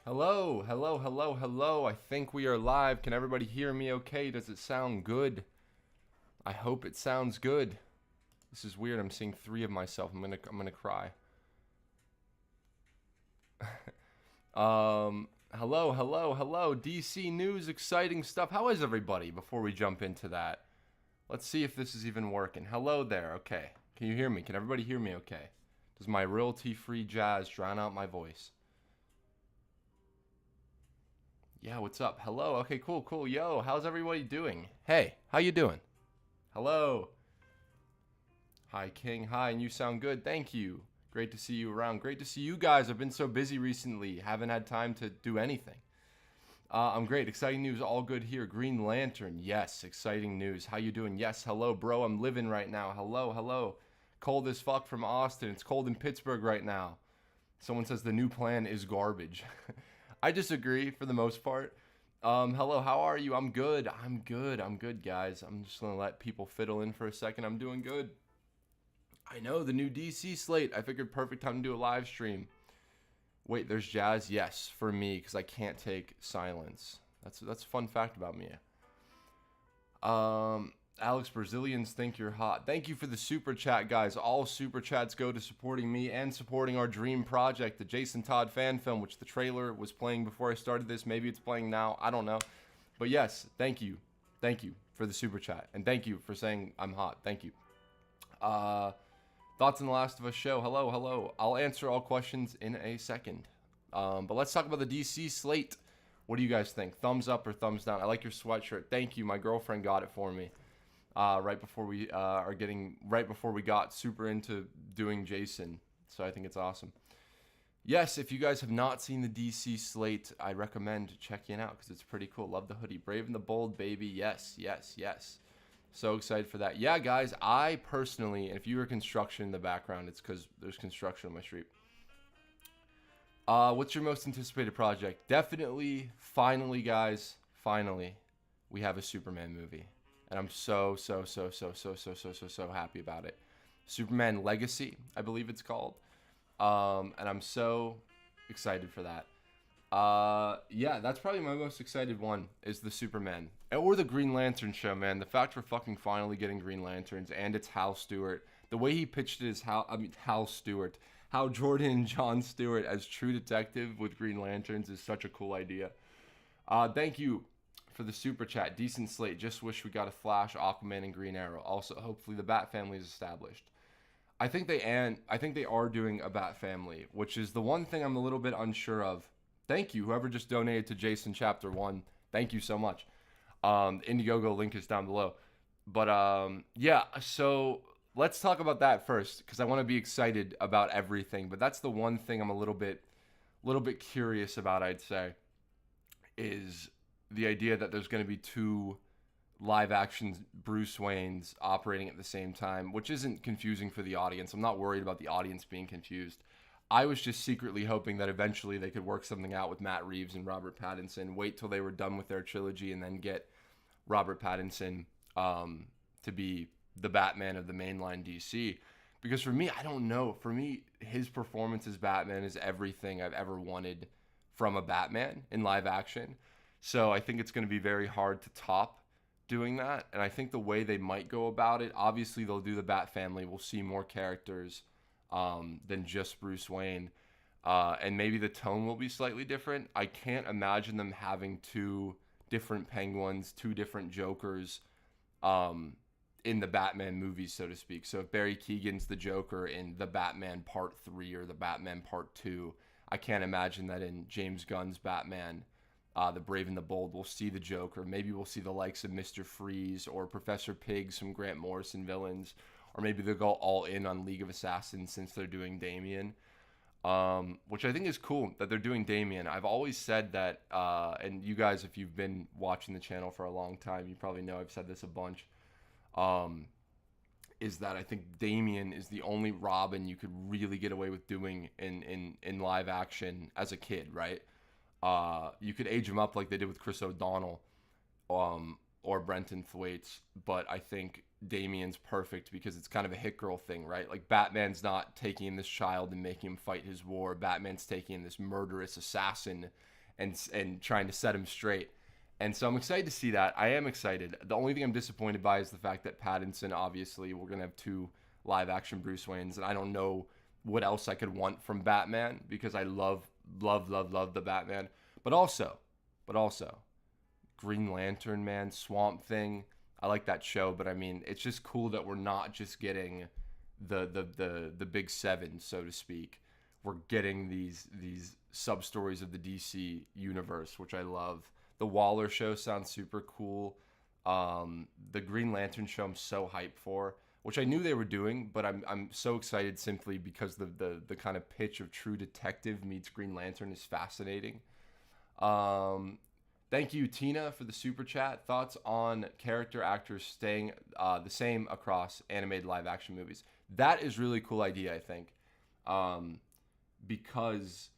Hello, hello, hello, hello. I think we are live. Can everybody hear me okay? Does it sound good? I hope it sounds good. This is weird. I'm seeing three of myself. I'm gonna cry. Hello, hello, hello. DC news, exciting stuff. How is everybody before we jump into that? Let's see if this is even working. Hello there. Okay. Can you hear me? Can everybody hear me okay? Does my royalty-free jazz drown out my voice? Yeah, what's up? Hello. Okay, cool, cool. Yo, how's everybody doing? Hey, how you doing? Hello. Hi, King. Hi, and you sound good. Thank you. Great to see you around. Great to see you guys. I've been so busy recently. Haven't had time to do anything. I'm great. Exciting news. All good here. Green Lantern. Yes, exciting news. How you doing? Yes, hello, bro. I'm living right now. Hello, hello. Cold as fuck from Austin. It's cold in Pittsburgh right now. Someone says the new plan is garbage. I disagree for the most part. Hello, how are you? I'm good. I'm good. I'm good, guys. I'm just gonna let people fiddle in for a second. I'm doing good. I know the new DC slate. I figured perfect time to do a live stream. Wait, there's jazz? Yes, for me, because I can't take silence. That's a fun fact about me. Alex, Brazilians think you're hot. Thank you for the super chat, guys. All super chats go to supporting me and supporting our dream project, the Jason Todd fan film, which the trailer was playing before I started this. Maybe it's playing now. I don't know. But yes, thank you. Thank you for the super chat. And thank you for saying I'm hot. Thank you. Thoughts on The Last of Us show? Hello, hello. I'll answer all questions in a second. But let's talk about the DC slate. What do you guys think? Thumbs up or thumbs down? I like your sweatshirt. Thank you. My girlfriend got it for me. Right before we got super into doing Jason. So I think it's awesome. Yes, if you guys have not seen the DC slate, I recommend checking it out because it's pretty cool. Love the hoodie. Brave and the Bold, baby. Yes, yes, yes. So excited for that. Yeah, guys, I personally, if you hear construction in the background, it's because there's construction on my street. What's your most anticipated project? Definitely, finally, guys, finally, we have a Superman movie. And I'm so happy about it. Superman Legacy, I believe it's called. And I'm so excited for that. Yeah, that's probably my most excited one is the Superman. Or the Green Lantern show, man. The fact we're fucking finally getting Green Lanterns and it's Hal Stewart. The way he pitched it is Hal Stewart. How Jordan and John Stewart as True Detective with Green Lanterns is such a cool idea. Thank you for the super chat. Decent slate. Just wish we got a Flash, Aquaman, and Green Arrow. Also, hopefully the Bat family is established. I think they are doing a Bat family, which is the one thing I'm a little bit unsure of. Thank you, whoever just donated to Jason Chapter 1. Thank you so much. Indiegogo link is down below. But yeah, so let's talk about that first because I want to be excited about everything. But that's the one thing I'm a little bit curious about. I'd say is the idea that there's going to be two live action Bruce Waynes operating at the same time, which isn't confusing for the audience. I'm not worried about the audience being confused. I was just secretly hoping that eventually they could work something out with Matt Reeves and Robert Pattinson, wait till they were done with their trilogy, and then get Robert Pattinson to be the Batman of the mainline DC. Because for me, I don't know. For me, his performance as Batman is everything I've ever wanted from a Batman in live action. So I think it's going to be very hard to top doing that. And I think the way they might go about it, obviously they'll do the Bat family. We'll see more characters than just Bruce Wayne. And maybe the tone will be slightly different. I can't imagine them having two different Penguins, two different Jokers in the Batman movies, so to speak. So if Barry Keoghan's the Joker in the Batman Part 3 or the Batman Part 2, I can't imagine that in James Gunn's Batman, the Brave and the Bold, we'll see the Joker. Maybe we'll see the likes of Mr. Freeze or Professor Pig, some Grant Morrison villains. Or maybe they'll go all in on League of Assassins since they're doing Damian. Which I think is cool that they're doing Damian. I've always said that, and you guys, if you've been watching the channel for a long time, you probably know I've said this a bunch, is that I think Damian is the only Robin you could really get away with doing in live action as a kid, right? You could age him up like they did with Chris O'Donnell or Brenton Thwaites, but I think Damian's perfect because it's kind of a hit girl thing, right? Like Batman's not taking in this child and making him fight his war. Batman's taking in this murderous assassin and trying to set him straight. And so I'm excited to see that. I am excited. The only thing I'm disappointed by is the fact that Pattinson, obviously, we're going to have 2 live action Bruce Waynes. And I don't know what else I could want from Batman because I love the Batman. But also, Green Lantern, man, Swamp Thing. I like that show, but I mean, it's just cool that we're not just getting the big 7, so to speak. We're getting these sub stories of the DC universe, which I love. The Waller show sounds super cool. The Green Lantern show I'm so hyped for, which I knew they were doing, but I'm so excited simply because the kind of pitch of True Detective meets Green Lantern is fascinating. Thank you, Tina, for the super chat. Thoughts on character actors staying the same across animated live action movies? That is really cool idea, I think, because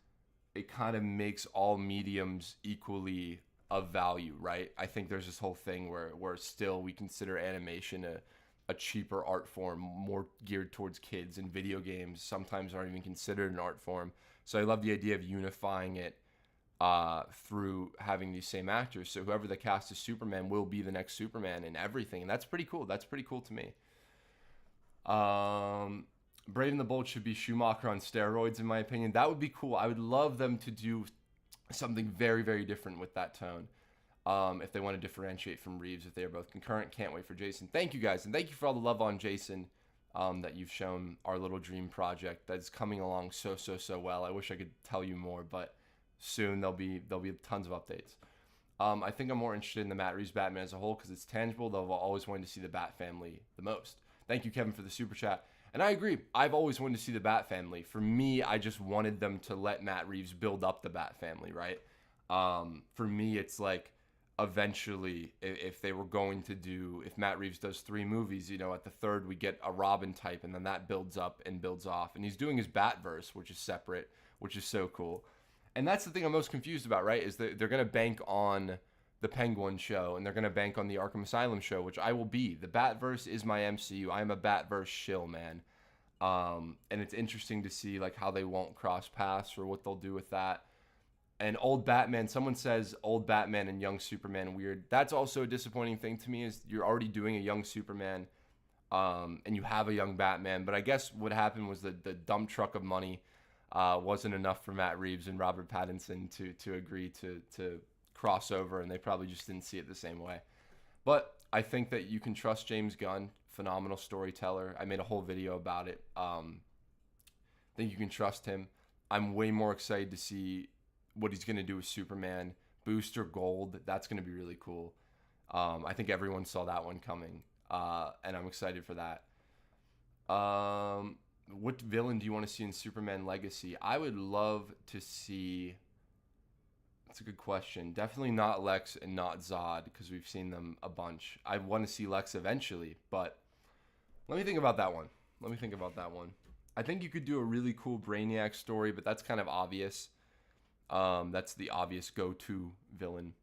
it kind of makes all mediums equally of value, right? I think there's this whole thing where still we consider animation a cheaper art form, more geared towards kids, and video games sometimes aren't even considered an art form. So I love the idea of unifying it through having these same actors. So whoever the cast is Superman will be the next Superman and everything. And that's pretty cool. That's pretty cool to me. Brave and the Bold should be Schumacher on steroids, in my opinion. That would be cool. I would love them to do something very, very different with that tone. If they want to differentiate from Reeves, if they are both concurrent. Can't wait for Jason. Thank you, guys. And thank you for all the love on Jason that you've shown our little dream project that's coming along so well. I wish I could tell you more, but soon there'll be tons of updates. I think I'm more interested in the Matt Reeves Batman as a whole because it's tangible, though I've always wanted to see the Bat family the most. Thank you, Kevin, for the super chat. And I agree. I've always wanted to see the Bat family. For me, I just wanted them to let Matt Reeves build up the Bat family, right? For me, it's like eventually, if they were going to do, if Matt Reeves does 3 movies, you know, at the 3rd we get a Robin type, and then that builds up and builds off. And he's doing his Batverse, which is separate, which is so cool. And that's the thing I'm most confused about, right? Is that they're going to bank on the Penguin show, and they're going to bank on the Arkham Asylum show, which I will be. The Batverse is my MCU. I am a Batverse shill, man. And it's interesting to see like how they won't cross paths or what they'll do with that. And old Batman, someone says old Batman and young Superman weird. That's also a disappointing thing to me is you're already doing a young Superman, and you have a young Batman. But I guess what happened was that the dump truck of money wasn't enough for Matt Reeves and Robert Pattinson to agree to cross over, and they probably just didn't see it the same way. But I think that you can trust James Gunn, phenomenal storyteller. I made a whole video about it. I think you can trust him. I'm way more excited to see what he's going to do with Superman. Booster Gold, that's going to be really cool. I think everyone saw that one coming, and I'm excited for that. What villain do you want to see in Superman Legacy? I would love to see... That's a good question. Definitely not Lex and not Zod, because we've seen them a bunch. I want to see Lex eventually, but let me think about that one. I think you could do a really cool Brainiac story, but that's kind of obvious. That's the obvious go-to villain.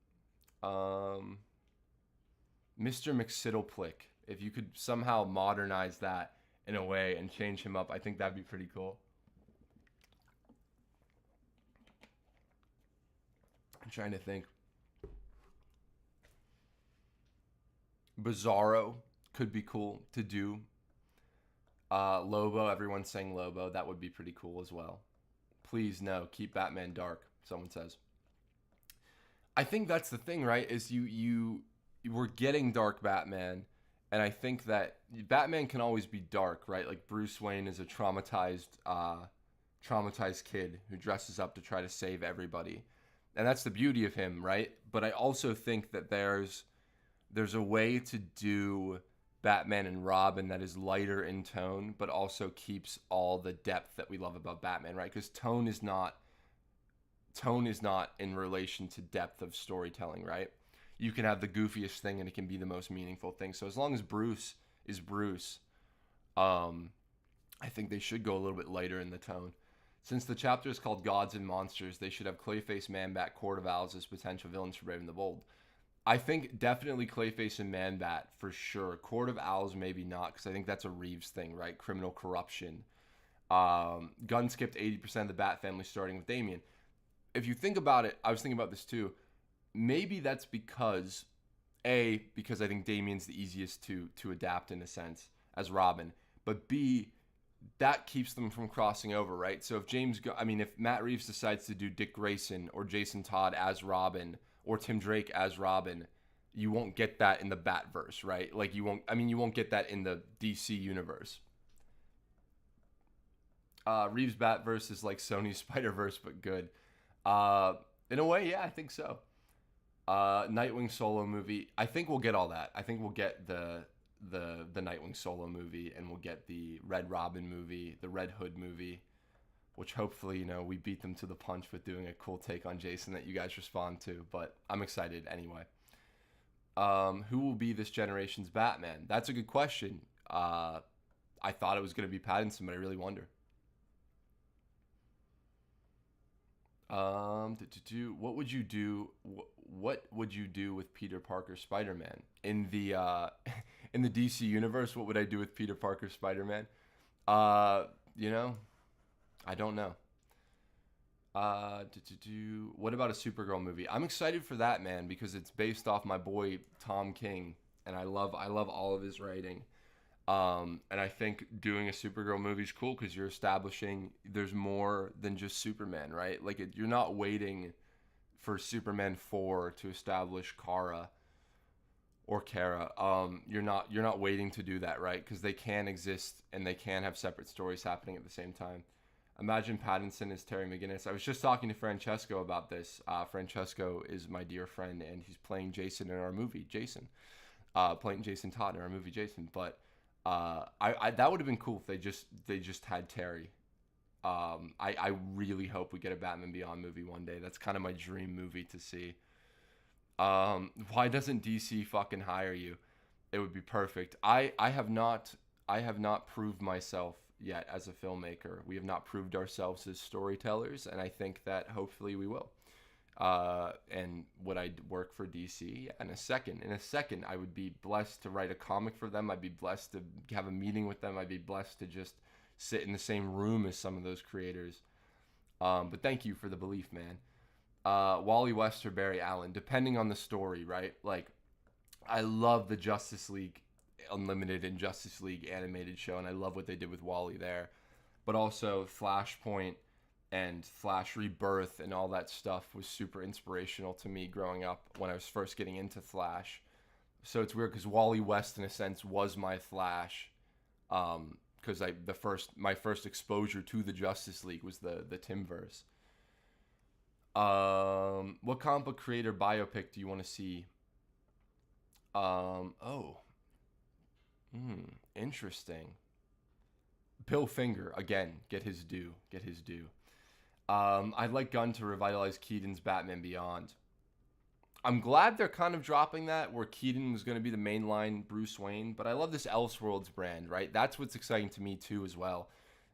Mr. McSiddleplick. If you could somehow modernize that in a way and change him up, I think that'd be pretty cool. I'm trying to think. Bizarro could be cool to do. Lobo, everyone's saying Lobo. That would be pretty cool as well. Please, no, keep Batman dark, someone says. I think that's the thing, right? Is you we're getting dark Batman, and I think that Batman can always be dark, right? Like Bruce Wayne is a traumatized kid who dresses up to try to save everybody. And that's the beauty of him, right? But I also think that there's a way to do Batman and Robin that is lighter in tone, but also keeps all the depth that we love about Batman, right? Because tone is not in relation to depth of storytelling, right? You can have the goofiest thing and it can be the most meaningful thing. So as long as Bruce is Bruce, I think they should go a little bit lighter in the tone. Since the chapter is called Gods and Monsters, they should have Clayface, Man-Bat, Court of Owls as potential villains for Brave and the Bold. I think definitely Clayface and Man-Bat for sure. Court of Owls maybe not, because I think that's a Reeves thing, right? Criminal corruption. Gunn skipped 80% of the Bat family starting with Damian. if you think about it, I was thinking about this too. Maybe that's because because I think Damien's the easiest to adapt in a sense as Robin, but B, that keeps them from crossing over, right? So if if Matt Reeves decides to do Dick Grayson or Jason Todd as Robin or Tim Drake as Robin, you won't get that in the Batverse, right? Like you won't get that in the DC universe. Reeves Batverse is like Sony's Spider-Verse, but good. In a way, yeah, I think so. Nightwing solo movie. I think we'll get all that. I think we'll get the Nightwing solo movie, and we'll get the Red Robin movie, the Red Hood movie, which hopefully, we beat them to the punch with doing a cool take on Jason that you guys respond to. But I'm excited anyway. Who will be this generation's Batman? That's a good question. I thought it was going to be Pattinson, but I really wonder. What would you do? What would you do with Peter Parker Spider-Man in the in the DC universe? What would I do with Peter Parker Spider-Man? You know, I don't know. What about a Supergirl movie? I'm excited for that, man, because it's based off my boy Tom King, and I love all of his writing. And I think doing a Supergirl movie is cool because you're establishing there's more than just Superman, right? Like you're not waiting for Superman 4 to establish Kara or Kara. You're not waiting to do that, right? Because they can exist and they can have separate stories happening at the same time. Imagine Pattinson as Terry McGinnis. I was just talking to Francesco about this. Francesco is my dear friend, and he's playing Jason in our movie, Jason. Playing Jason Todd in our movie, Jason. But I that would have been cool if they just had Terry. I really hope we get a Batman Beyond movie one day. That's kind of my dream movie to see. Why doesn't DC fucking hire you? It would be perfect. I have not proved myself yet as a filmmaker. We have not proved ourselves as storytellers, and I think that hopefully we will. And would I work for DC? Yeah, in a second, I would be blessed to write a comic for them. I'd be blessed to have a meeting with them. I'd be blessed to just sit in the same room as some of those creators. But thank you for the belief, man. Wally West or Barry Allen, depending on the story, right? Like, I love the Justice League Unlimited and Justice League animated show, and I love what they did with Wally there. But also Flashpoint and Flash Rebirth and all that stuff was super inspirational to me growing up when I was first getting into Flash. So it's weird because Wally West, in a sense, was my Flash. Because my first exposure to the Justice League was the Timverse. What comic book creator biopic do you want to see? Interesting. Bill Finger, again, get his due. I'd like Gunn to revitalize Keaton's Batman Beyond. I'm glad they're kind of dropping that, where Keaton was going to be the mainline Bruce Wayne, but I love this Elseworlds brand, right? That's what's exciting to me too as well,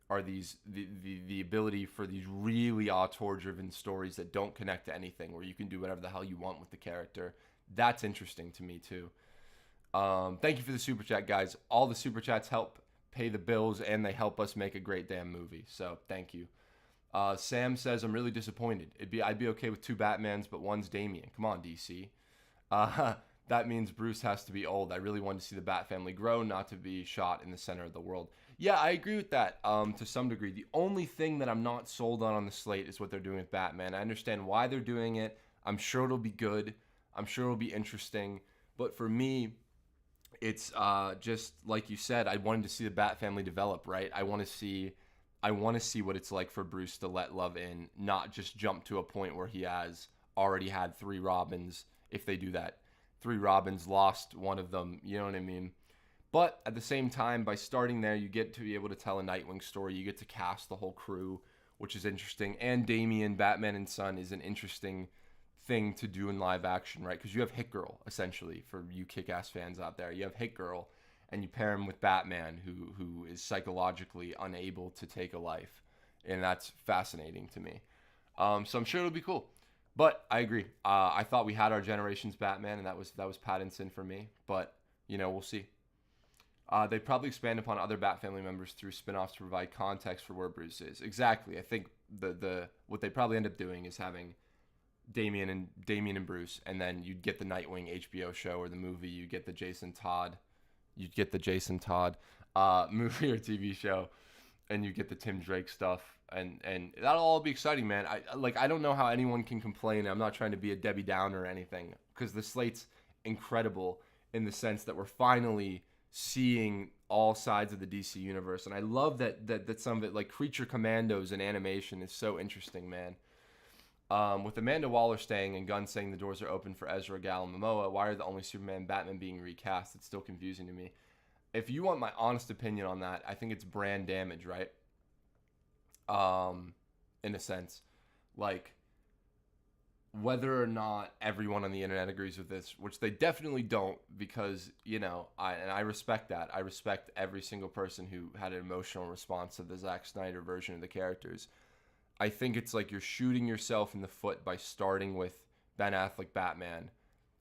are the ability for these really auteur-driven stories that don't connect to anything, where you can do whatever the hell you want with the character. That's interesting to me too. Thank you for the super chat, guys. All the super chats help pay the bills, and they help us make a great damn movie. So thank you. Sam says, I'm really disappointed. I'd be okay with 2 Batmans, but one's Damien. Come on, DC. That means Bruce has to be old. I really want to see the Bat family grow, not to be shot in the center of the world. Yeah, I agree with that to some degree. The only thing that I'm not sold on the slate is what they're doing with Batman. I understand why they're doing it. I'm sure it'll be good. I'm sure it'll be interesting. But for me, it's just like you said, I wanted to see the Bat family develop, right? I want to see what it's like for Bruce to let love in, not just jump to a point where he has already had 3 Robins. If they do that, 3 Robins, lost one of them, you know what I mean? But at the same time, by starting there, you get to be able to tell a Nightwing story. You get to cast the whole crew, which is interesting. And Damian, Batman and Son, is an interesting thing to do in live action, right? Because you have Hit Girl, essentially, for you Kick-Ass fans out there. You have Hit Girl, and you pair him with Batman, who is psychologically unable to take a life. And that's fascinating to me. So I'm sure it'll be cool. But I agree. I thought we had our generation's Batman, and that was Pattinson for me. But, we'll see. They probably expand upon other Bat family members through spin-offs to provide context for where Bruce is. Exactly. I think the what they probably end up doing is having Damian and Bruce, and then you'd get the Nightwing HBO show or the movie. You get the Jason Todd, movie or TV show, and you get the Tim Drake stuff, and that'll all be exciting, man. I don't know how anyone can complain. I'm not trying to be a Debbie Downer or anything, because the slate's incredible in the sense that we're finally seeing all sides of the DC universe, and I love that some of it, like Creature Commandos and animation, is so interesting, man. With Amanda Waller staying and Gunn saying the doors are open for Ezra, Gal, and Momoa, why are the only Superman Batman being recast? It's still confusing to me. If you want my honest opinion on that, I think it's brand damage, right? In a sense. Like, whether or not everyone on the internet agrees with this, which they definitely don't, because, I respect that. I respect every single person who had an emotional response to the Zack Snyder version of the characters. I think it's like you're shooting yourself in the foot by starting with Ben Affleck Batman,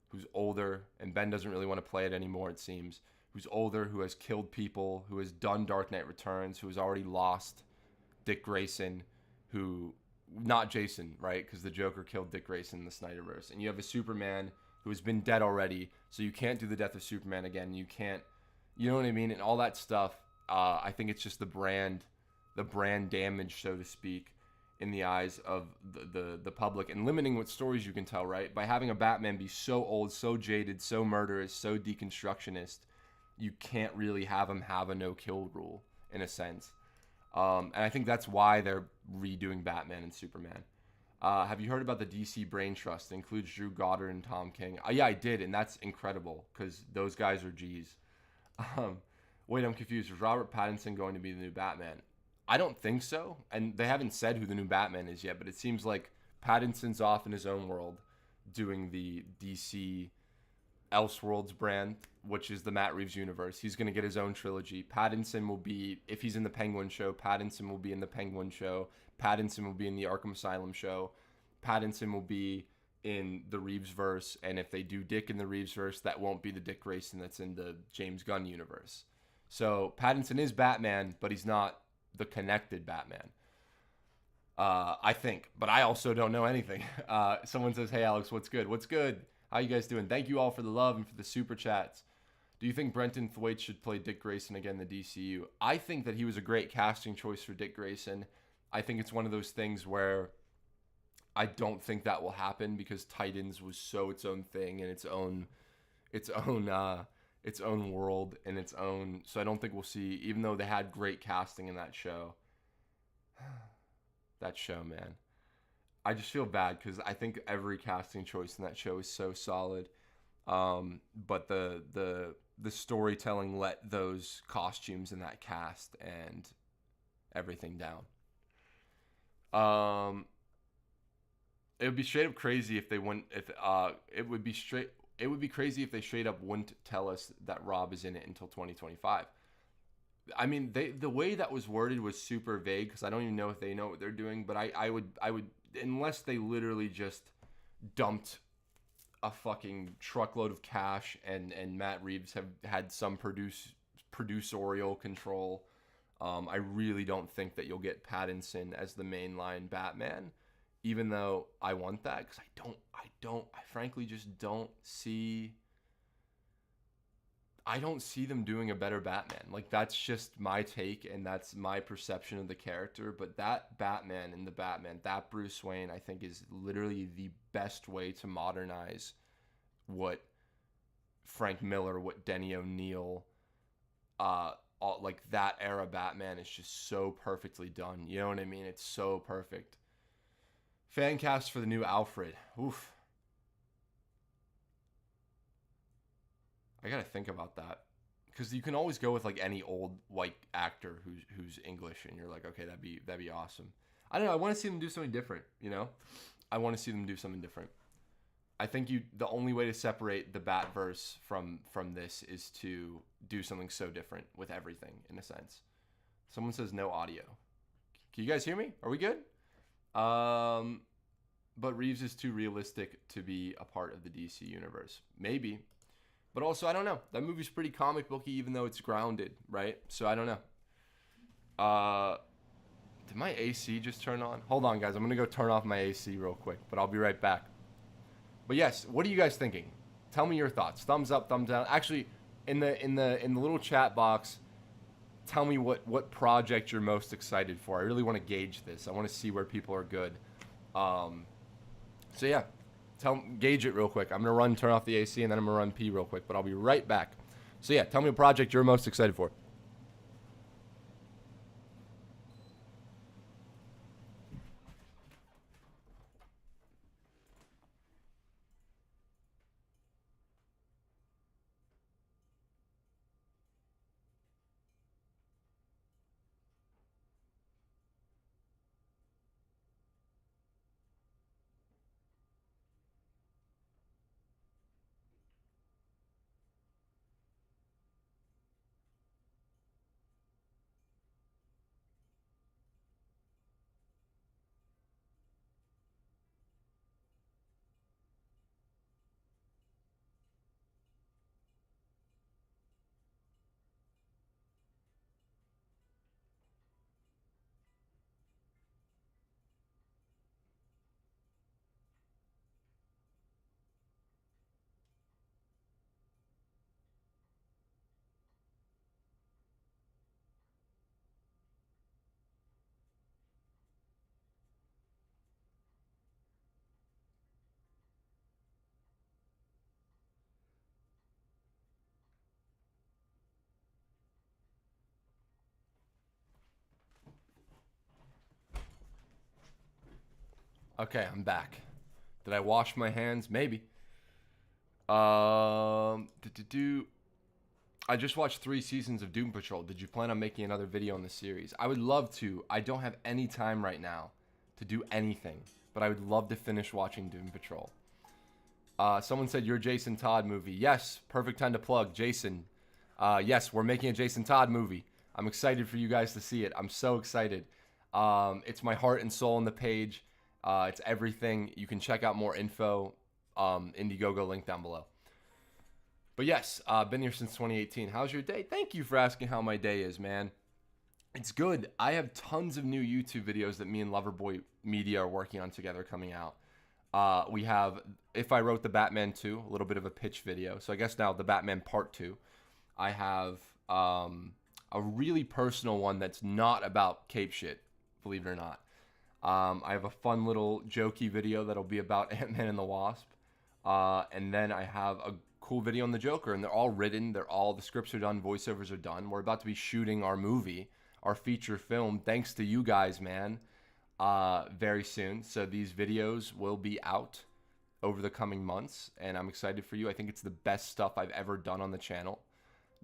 who's older, and Ben doesn't really want to play it anymore, it seems, who's older, who has killed people, who has done Dark Knight Returns, who has already lost Dick Grayson, not Jason, right? Because the Joker killed Dick Grayson in the Snyderverse. And you have a Superman who has been dead already, so you can't do the death of Superman again. You can't, you know what I mean? And all that stuff, I think it's just the brand damage, so to speak, in the eyes of the public, and limiting what stories you can tell, right? By having a Batman be so old, so jaded, so murderous, so deconstructionist, you can't really have him have a no-kill rule, in a sense. And I think that's why they're redoing Batman and Superman. Have you heard about the DC Brain Trust? It includes Drew Goddard and Tom King. Yeah, I did, and that's incredible, because those guys are G's. Wait, I'm confused. Is Robert Pattinson going to be the new Batman? I don't think so, and they haven't said who the new Batman is yet, but it seems like Pattinson's off in his own world doing the DC Elseworlds brand, which is the Matt Reeves universe. He's going to get his own trilogy. Pattinson will be, if he's in the Penguin show, Pattinson will be in the Penguin show. Pattinson will be in the Arkham Asylum show. Pattinson will be in the Reeves verse, and if they do Dick in the Reeves verse, that won't be the Dick Grayson that's in the James Gunn universe. So Pattinson is Batman, but he's not the connected Batman, I think, but I also don't know anything. Someone says, hey Alex, what's good? How you guys doing? Thank you all for the love and for the super chats. Do you think Brenton Thwaites should play Dick Grayson again in the DCU? I think that he was a great casting choice for Dick Grayson. I think it's one of those things where I don't think that will happen, because Titans was so its own thing and its own world and its own. So I don't think we'll see, even though they had great casting in that show. That show, man. I just feel bad because I think every casting choice in that show is so solid. But the storytelling let those costumes in that cast and everything down. It would be straight up crazy if they wouldn't. It would be crazy if they straight up wouldn't tell us that Rob is in it until 2025. I mean, the way that was worded was super vague, because I don't even know if they know what they're doing. But I would unless they literally just dumped a fucking truckload of cash and Matt Reeves have had some producerial control. I really don't think that you'll get Pattinson as the mainline Batman, even though I want that, because I frankly just don't see them doing a better Batman. Like, that's just my take, and that's my perception of the character. But that Batman in the Batman, that Bruce Wayne, I think is literally the best way to modernize what Frank Miller, what Denny O'Neil, like that era Batman is just so perfectly done. You know what I mean? It's so perfect. Fan cast for the new Alfred. Oof. I gotta think about that, because you can always go with like any old white actor who's English, and you're like, okay, that'd be awesome. I don't know. I want to see them do something different. You know, I want to see them do something different. I think the only way to separate the Batverse from this is to do something so different with everything, in a sense. Someone says no audio. Can you guys hear me? Are we good? But Reeves is too realistic to be a part of the DC universe. Maybe. But also, I don't know. That movie's pretty comic booky, even though it's grounded, right? So I don't know. Did my AC just turn on? Hold on, guys. I'm gonna go turn off my AC real quick, but I'll be right back. But yes, what are you guys thinking? Tell me your thoughts. Thumbs up, thumbs down. Actually, in the little chat box, tell me what project you're most excited for. I really want to gauge this. I want to see where people are good. So yeah, gauge it real quick. I'm gonna turn off the AC, and then I'm gonna run pee real quick. But I'll be right back. So yeah, tell me what project you're most excited for. Okay, I'm back. Did I wash my hands? Maybe. I just watched 3 seasons of Doom Patrol. Did you plan on making another video on the series? I would love to. I don't have any time right now to do anything, but I would love to finish watching Doom Patrol. Someone said your Jason Todd movie. Yes, perfect time to plug. Jason. Yes, we're making a Jason Todd movie. I'm excited for you guys to see it. I'm so excited. It's my heart and soul on the page. It's everything. You can check out more info. Indiegogo link down below. But yes, been here since 2018. How's your day? Thank you for asking how my day is, man. It's good. I have tons of new YouTube videos that me and Loverboy Media are working on together coming out. We have If I Wrote the Batman 2, a little bit of a pitch video. So I guess now the Batman Part 2. I have a really personal one that's not about cape shit, believe it or not. I have a fun little jokey video that'll be about Ant-Man and the Wasp. And then I have a cool video on the Joker, and they're all written. The scripts are done, voiceovers are done. We're about to be shooting our movie, our feature film, thanks to you guys, man, very soon. So these videos will be out over the coming months, and I'm excited for you. I think it's the best stuff I've ever done on the channel,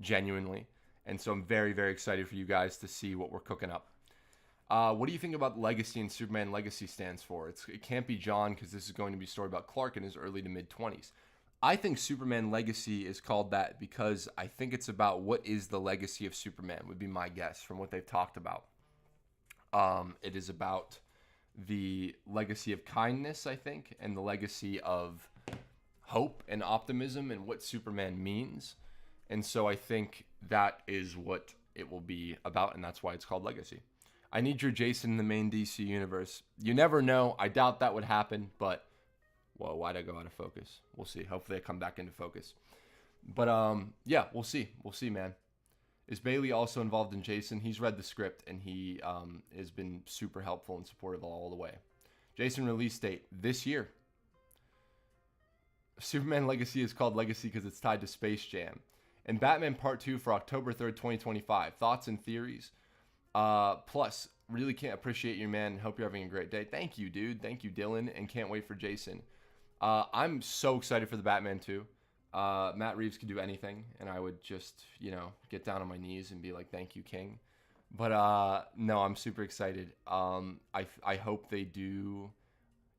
genuinely. And so I'm very, very excited for you guys to see what we're cooking up. What do you think about Legacy and Superman Legacy stands for? It can't be John because this is going to be a story about Clark in his early to mid-20s. I think Superman Legacy is called that because I think it's about what is the legacy of Superman, would be my guess from what they've talked about. It is about the legacy of kindness, I think, and the legacy of hope and optimism and what Superman means. And so I think that is what it will be about, and that's why it's called Legacy. I need your Jason in the main DC universe. You never know. I doubt that would happen, but whoa, why'd I go out of focus? We'll see. Hopefully I come back into focus. But yeah, we'll see. We'll see, man. Is Bailey also involved in Jason? He's read the script, and he has been super helpful and supportive all the way. Jason release date this year. Superman Legacy is called Legacy because it's tied to Space Jam. And Batman Part 2 for October 3rd, 2025. Thoughts and theories? Plus, really can't appreciate you, man. Hope you're having a great day. Thank you, dude. Thank you, Dylan. And can't wait for Jason. I'm so excited for the Batman 2. Matt Reeves could do anything, and I would just, get down on my knees and be like, thank you, King. But no, I'm super excited. I hope they do.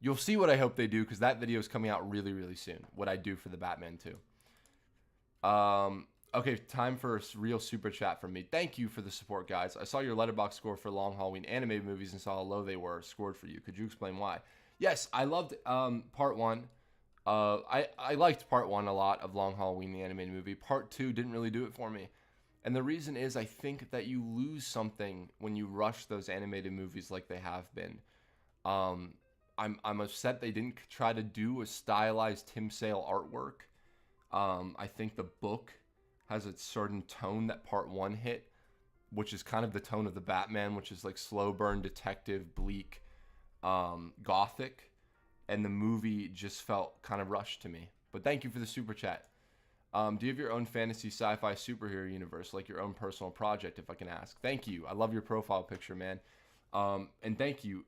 You'll see what I hope they do, because that video is coming out really, really soon. What I do for the Batman 2. Okay, time for a real super chat from me. Thank you for the support, guys. I saw your Letterboxd score for Long Halloween animated movies and saw how low they were scored for you. Could you explain why? Yes, I loved Part 1. I liked part one a lot of Long Halloween, the animated movie. Part two didn't really do it for me. And the reason is I think that you lose something when you rush those animated movies like they have been. Um, I'm upset they didn't try to do a stylized Tim Sale artwork. I think the book has a certain tone that part one hit, which is kind of the tone of the Batman, which is like slow burn, detective, bleak, gothic. And the movie just felt kind of rushed to me. But thank you for the super chat. Do you have your own fantasy sci-fi superhero universe, like your own personal project, if I can ask? Thank you. I love your profile picture, man. And thank you.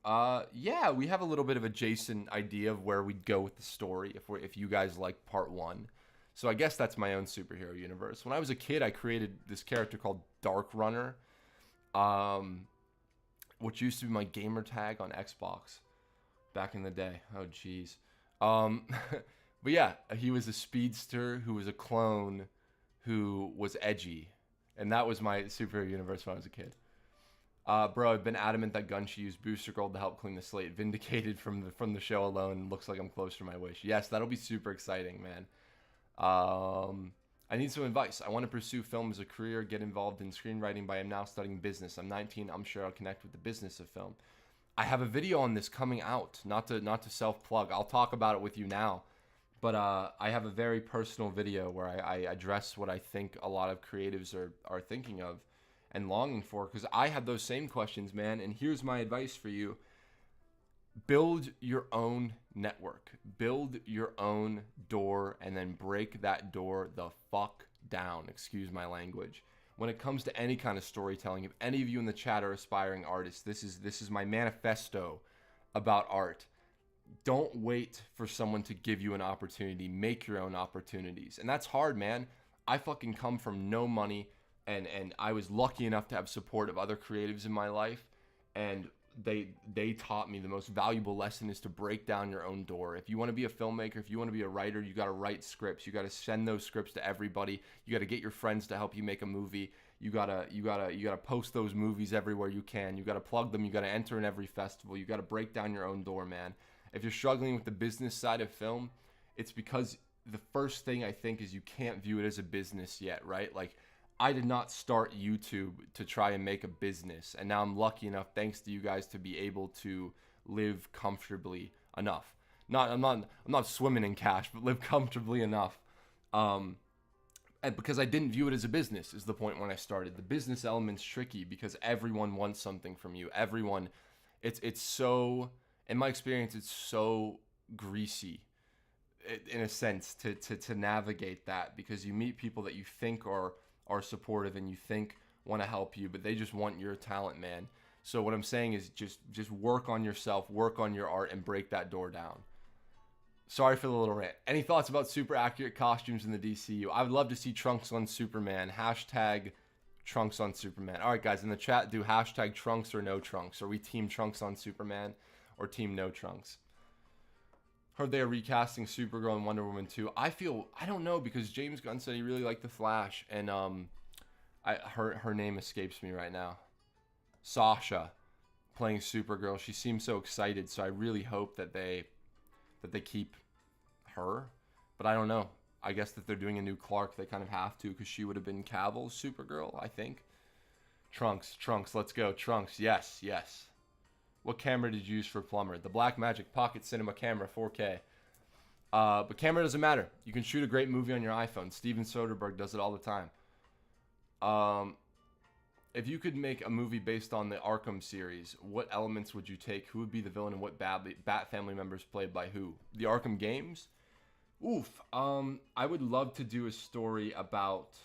Yeah, we have a little bit of a Jason idea of where we'd go with the story if you guys like part one. So I guess that's my own superhero universe. When I was a kid, I created this character called Dark Runner, which used to be my gamer tag on Xbox back in the day. Oh, jeez. But yeah, he was a speedster who was a clone who was edgy. And that was my superhero universe when I was a kid. Bro, I've been adamant that Gunshi used Booster Gold to help clean the slate. Vindicated from the show alone. Looks like I'm close to my wish. Yes, that'll be super exciting, man. I need some advice. I want to pursue film as a career, get involved in screenwriting, but I am now studying business. I'm 19. I'm sure I'll connect with the business of film. I have a video on this coming out. Not to self-plug. I'll talk about it with you now. But I have a very personal video where I address what I think a lot of creatives are thinking of and longing for, because I had those same questions, man. And here's my advice for you. Build your own network. Build your own door and then break that door the fuck down. Excuse my language. When it comes to any kind of storytelling, if any of you in the chat are aspiring artists, this is my manifesto about art. Don't wait for someone to give you an opportunity. Make your own opportunities. And that's hard, man. I fucking come from no money, and I was lucky enough to have support of other creatives in my life, and they taught me the most valuable lesson is to break down your own door. If you want to be a filmmaker, if you want to be a writer, you got to write scripts. You got to send those scripts to everybody. You got to get your friends to help you make a movie. You gotta post those movies everywhere you can. You gotta plug them. You gotta enter in every festival. You gotta break down your own door, man. If you're struggling with the business side of film, it's because the first thing I think is you can't view it as a business yet, right? Like, I did not start YouTube to try and make a business, and now I'm lucky enough, thanks to you guys, to be able to live comfortably enough. I'm not swimming in cash, but live comfortably enough. And because I didn't view it as a business is the point when I started. The business element's tricky because everyone wants something from you. Everyone, it's so, in my experience, it's so greasy in a sense to navigate that, because you meet people that you think are supportive and you think want to help you, but they just want your talent, man. So what I'm saying is just work on yourself, work on your art, and break that door down. Sorry for the little rant. Any thoughts about super accurate costumes in the DCU? I would love to see Trunks on Superman. Hashtag Trunks on Superman. All right, guys, in the chat, do hashtag Trunks or no Trunks. Are we team Trunks on Superman or team no Trunks? Heard they are recasting Supergirl and Wonder Woman 2. I don't know, because James Gunn said he really liked The Flash, and her name escapes me right now. Sasha playing Supergirl. She seems so excited, so I really hope that they keep her. But I don't know. I guess that they're doing a new Clark, they kind of have to, because she would have been Cavill's Supergirl, I think. Trunks, let's go. Trunks, yes. What camera did you use for Plumber? The Blackmagic Pocket Cinema camera, 4K. But camera doesn't matter. You can shoot a great movie on your iPhone. Steven Soderbergh does it all the time. If you could make a movie based on the Arkham series, what elements would you take? Who would be the villain, and what Bat family members played by who? The Arkham games? Oof. I would love to do a story about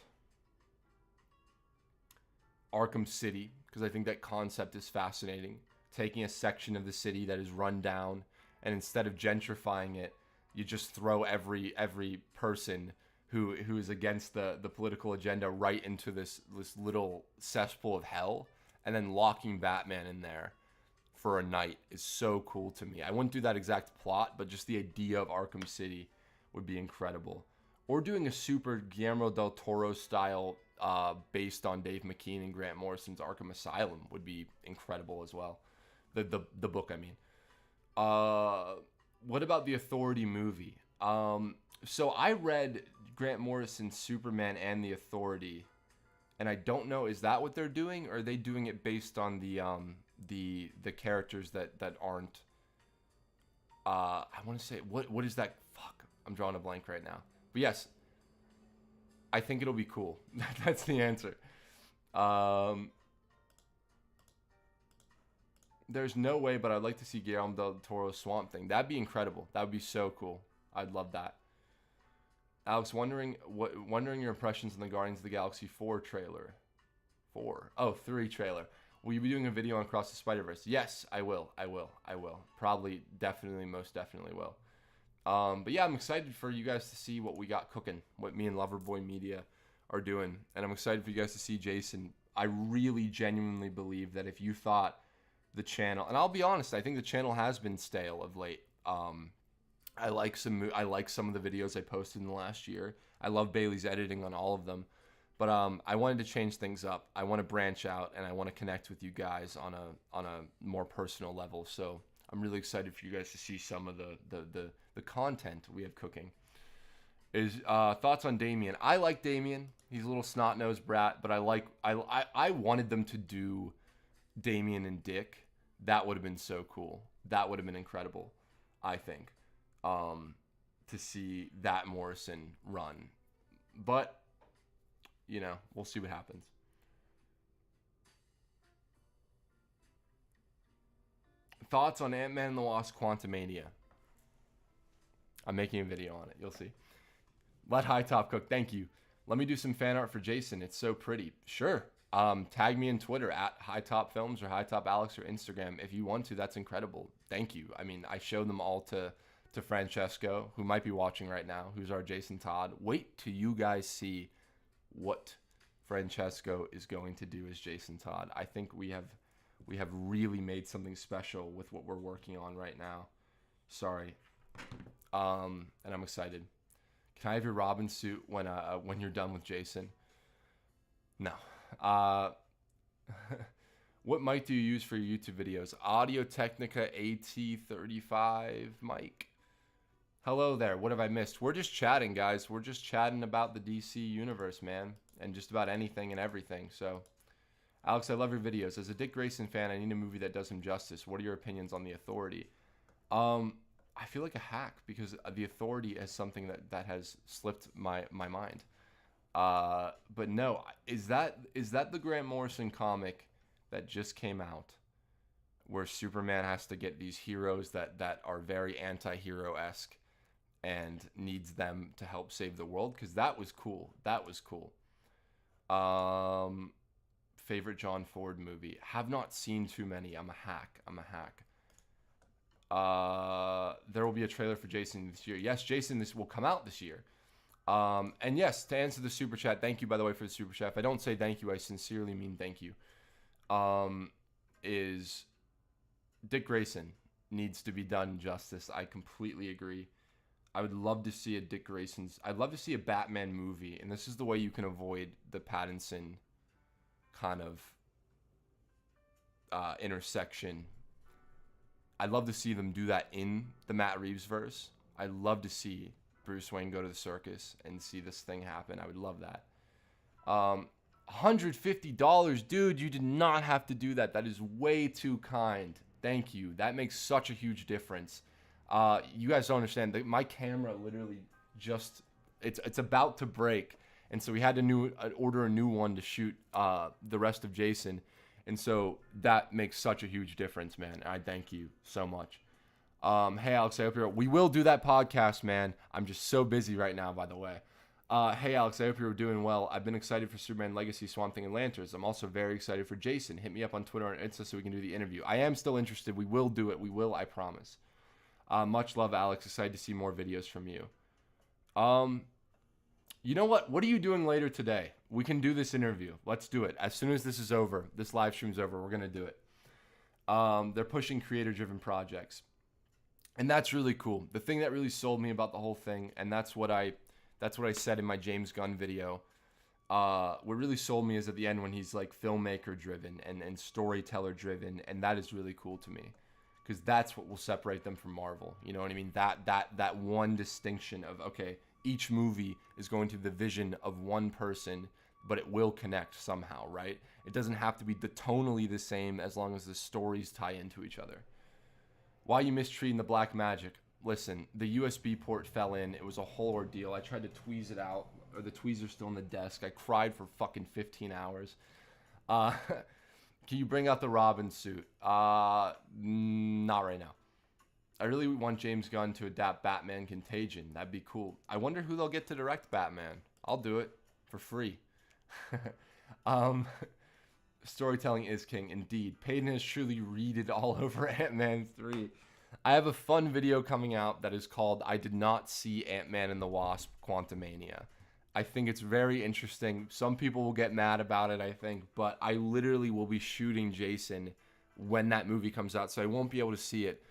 Arkham City, because I think that concept is fascinating. Taking a section of the city that is run down, and instead of gentrifying it, you just throw every person who is against the political agenda right into this little cesspool of hell, and then locking Batman in there for a night is so cool to me. I wouldn't do that exact plot, but just the idea of Arkham City would be incredible. Or doing a super Guillermo del Toro style based on Dave McKean and Grant Morrison's Arkham Asylum would be incredible as well. The book, I mean. What about the Authority movie? So I read Grant Morrison's Superman and the Authority, and I don't know, is that what they're doing, or are they doing it based on the characters that aren't? I want to say what is that? Fuck, I'm drawing a blank right now. But yes, I think it'll be cool. That's the answer. Um, there's no way, but I'd like to see Guillermo del Toro's Swamp Thing. That'd be incredible. That would be so cool. I'd love that. Alex, wondering your impressions on the Guardians of the Galaxy 4 trailer. 3 trailer. Will you be doing a video on Across the Spider-Verse? Yes, I will. Probably, definitely, most definitely will. But yeah, I'm excited for you guys to see what we got cooking, what me and Loverboy Media are doing. And I'm excited for you guys to see Jason. I really genuinely believe that if you thought the channel, and I'll be honest, I think the channel has been stale of late. I like some of the videos I posted in the last year. I love Bailey's editing on all of them. But I wanted to change things up. I want to branch out, and I want to connect with you guys on a more personal level. So I'm really excited for you guys to see some of the content we have cooking. Thoughts on Damien? I like Damien. He's a little snot-nosed brat, but I wanted them to do Damien and Dick. That would have been so cool. That would have been incredible, I think, to see that Morrison run. But you know, we'll see what happens. Thoughts on Ant-Man and the Wasp: Quantumania? I'm making a video on it. You'll see. Let HiTop cook. Thank you. Let me do some fan art for Jason. It's so pretty. Sure. Tag me in Twitter at HiTop Films or HiTop Alex or Instagram if you want to. That's incredible. Thank you. I mean, I showed them all to Francesco, who might be watching right now, who's our Jason Todd. Wait till you guys see what Francesco is going to do as Jason Todd. I think we have really made something special with what we're working on right now. Sorry. And I'm excited. Can I have your Robin suit when you're done with Jason? No. What mic do you use for your YouTube videos? Audio Technica AT35 mic. Hello there. What have I missed? We're just chatting, guys. We're just chatting about the DC universe, man, and just about anything and everything. So, Alex, I love your videos. As a Dick Grayson fan, I need a movie that does him justice. What are your opinions on The Authority? I feel like a hack because The Authority is something that has slipped my mind. But no, is that the Grant Morrison comic that just came out, where Superman has to get these heroes that are very anti-hero-esque and needs them to help save the world? Because that was cool. Favorite John Ford movie? Have not seen too many. I'm a hack. There will be a trailer for Jason this year. Yes, Jason, this will come out this year. And yes, to answer the super chat, thank you, by the way, for the super chat. If I don't say thank you, I sincerely mean thank you. Is Dick Grayson needs to be done justice. I completely agree. I would love to see I'd love to see a Batman movie, and this is the way you can avoid the Pattinson kind of intersection. I'd love to see them do that in the Matt Reeves verse. I'd love to see Bruce Wayne go to the circus and see this thing happen. I would love that. $150, dude, you did not have to do that. That is way too kind. Thank you. That makes such a huge difference. You guys don't understand. My camera literally just, it's about to break. And so we had to order a new one to shoot the rest of Jason. And so that makes such a huge difference, man. I thank you so much. Hey, Alex, I hope we will do that podcast, man. I'm just so busy right now, by the way. Hey, Alex, I hope you're doing well. I've been excited for Superman Legacy, Swamp Thing, and Lanterns. I'm also very excited for Jason. Hit me up on Twitter and Insta so we can do the interview. I am still interested. We will do it. We will, I promise. Much love, Alex. Excited to see more videos from you. You know what? What are you doing later today? We can do this interview. Let's do it. As soon as this is over, this live stream's over, we're going to do it. They're pushing creator-driven projects. And that's really cool. The thing that really sold me about the whole thing, and that's what I said in my James Gunn video, what really sold me is at the end when he's like filmmaker driven and storyteller driven, and that is really cool to me. because that's what will separate them from Marvel. You know what I mean? That one distinction of, okay, each movie is going to the vision of one person, but it will connect somehow, right? It doesn't have to be tonally the same as long as the stories tie into each other. Why you mistreating the black magic? Listen, the USB port fell in. It was a whole ordeal. I tried to tweeze it out, or the tweezer's still on the desk. I cried for fucking 15 hours. Can you bring out the Robin suit? Not right now. I really want James Gunn to adapt Batman Contagion. That'd be cool. I wonder who they'll get to direct Batman. I'll do it for free. Storytelling is king, indeed. Peyton has truly readed all over Ant-Man 3. I have a fun video coming out that is called I Did Not See Ant-Man and the Wasp: Quantumania. I think it's very interesting. Some people will get mad about it, I think, but I literally will be shooting Jason when that movie comes out, so I won't be able to see it.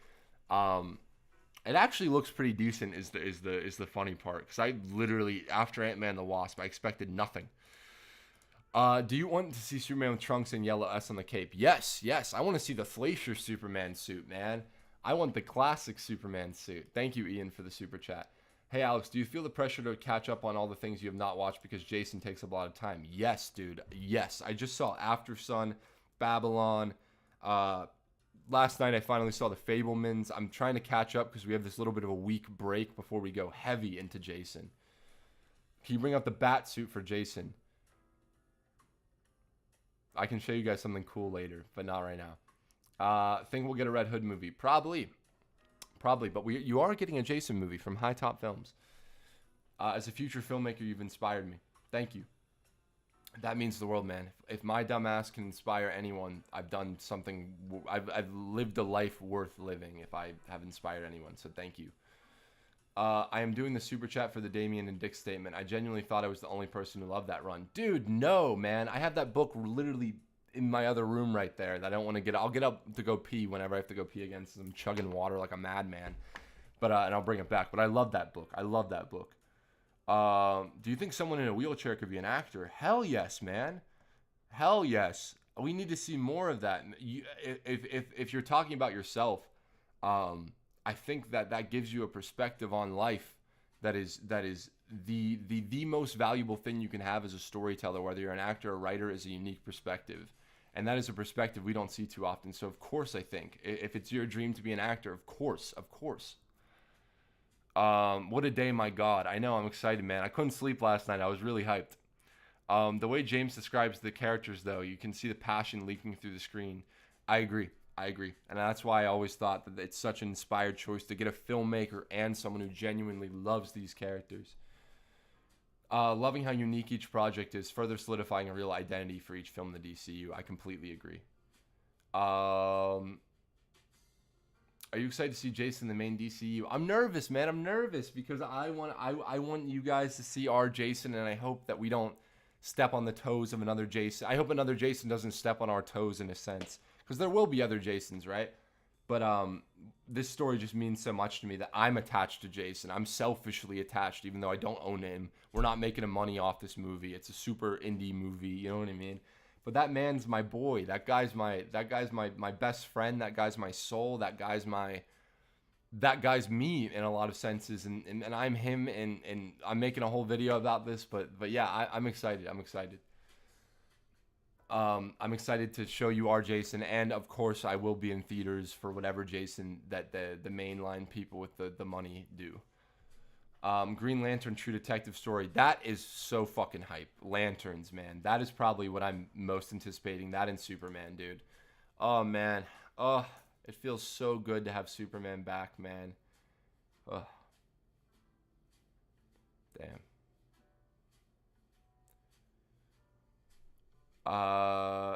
It actually looks pretty decent is the funny part, because I literally, after Ant-Man and the Wasp, I expected nothing. Do you want to see Superman with trunks and yellow S on the cape? Yes. I want to see the Fleischer Superman suit, man. I want the classic Superman suit. Thank you, Ian, for the super chat. Hey, Alex, do you feel the pressure to catch up on all the things you have not watched because Jason takes up a lot of time? Yes, dude. Yes. I just saw After Sun, Babylon. Last night I finally saw The Fabelmans. I'm trying to catch up because we have this little bit of a week break before we go heavy into Jason. Can you bring out the bat suit for Jason? I can show you guys something cool later, but not right now. Think we'll get a Red Hood movie? Probably, but you are getting a Jason movie from HiTop Films. As a future filmmaker, you've inspired me. Thank you. That means the world, man. If my dumb ass can inspire anyone, I've done something. I've lived a life worth living if I have inspired anyone. So thank you. I am doing the super chat for the Damien and Dick statement. I genuinely thought I was the only person who loved that run. Dude, no, man. I have that book literally in my other room right there that I don't want to get. I'll get up to go pee whenever I have to go pee again, since I'm chugging water like a madman. But and I'll bring it back. But I love that book. I love that book. Do you think someone in a wheelchair could be an actor? Hell yes, man. Hell yes. We need to see more of that. If you're talking about yourself, I think that gives you a perspective on life that is the most valuable thing you can have as a storyteller, whether you're an actor or writer, is a unique perspective. And that is a perspective we don't see too often. So, of course, I think, if it's your dream to be an actor, of course. What a day, my God. I know, I'm excited, man. I couldn't sleep last night. I was really hyped. The way James describes the characters, though, you can see the passion leaking through the screen. I agree. And that's why I always thought that it's such an inspired choice to get a filmmaker and someone who genuinely loves these characters. Loving how unique each project is, further solidifying a real identity for each film in the DCU. I completely agree. Are you excited to see Jason in the main DCU? I'm nervous, man. I'm nervous because I want you guys to see our Jason, and I hope that we don't step on the toes of another Jason. I hope another Jason doesn't step on our toes in a sense, because there will be other Jasons, right? But this story just means so much to me that I'm attached to Jason. I'm selfishly attached, even though I don't own him. We're not making money off this movie. It's a super indie movie, you know what I mean? But that man's my boy. That guy's my best friend. That guy's my soul. That guy's me in a lot of senses. And I'm him, and I'm making a whole video about this. But yeah, I'm excited. I'm excited to show you our Jason, and of course I will be in theaters for whatever Jason that the mainline people with the money do. Green Lantern True Detective story. That is so fucking hype. Lanterns, man. That is probably what I'm most anticipating. That and Superman, dude. Oh, man. Oh, it feels so good to have Superman back, man. Oh. Damn.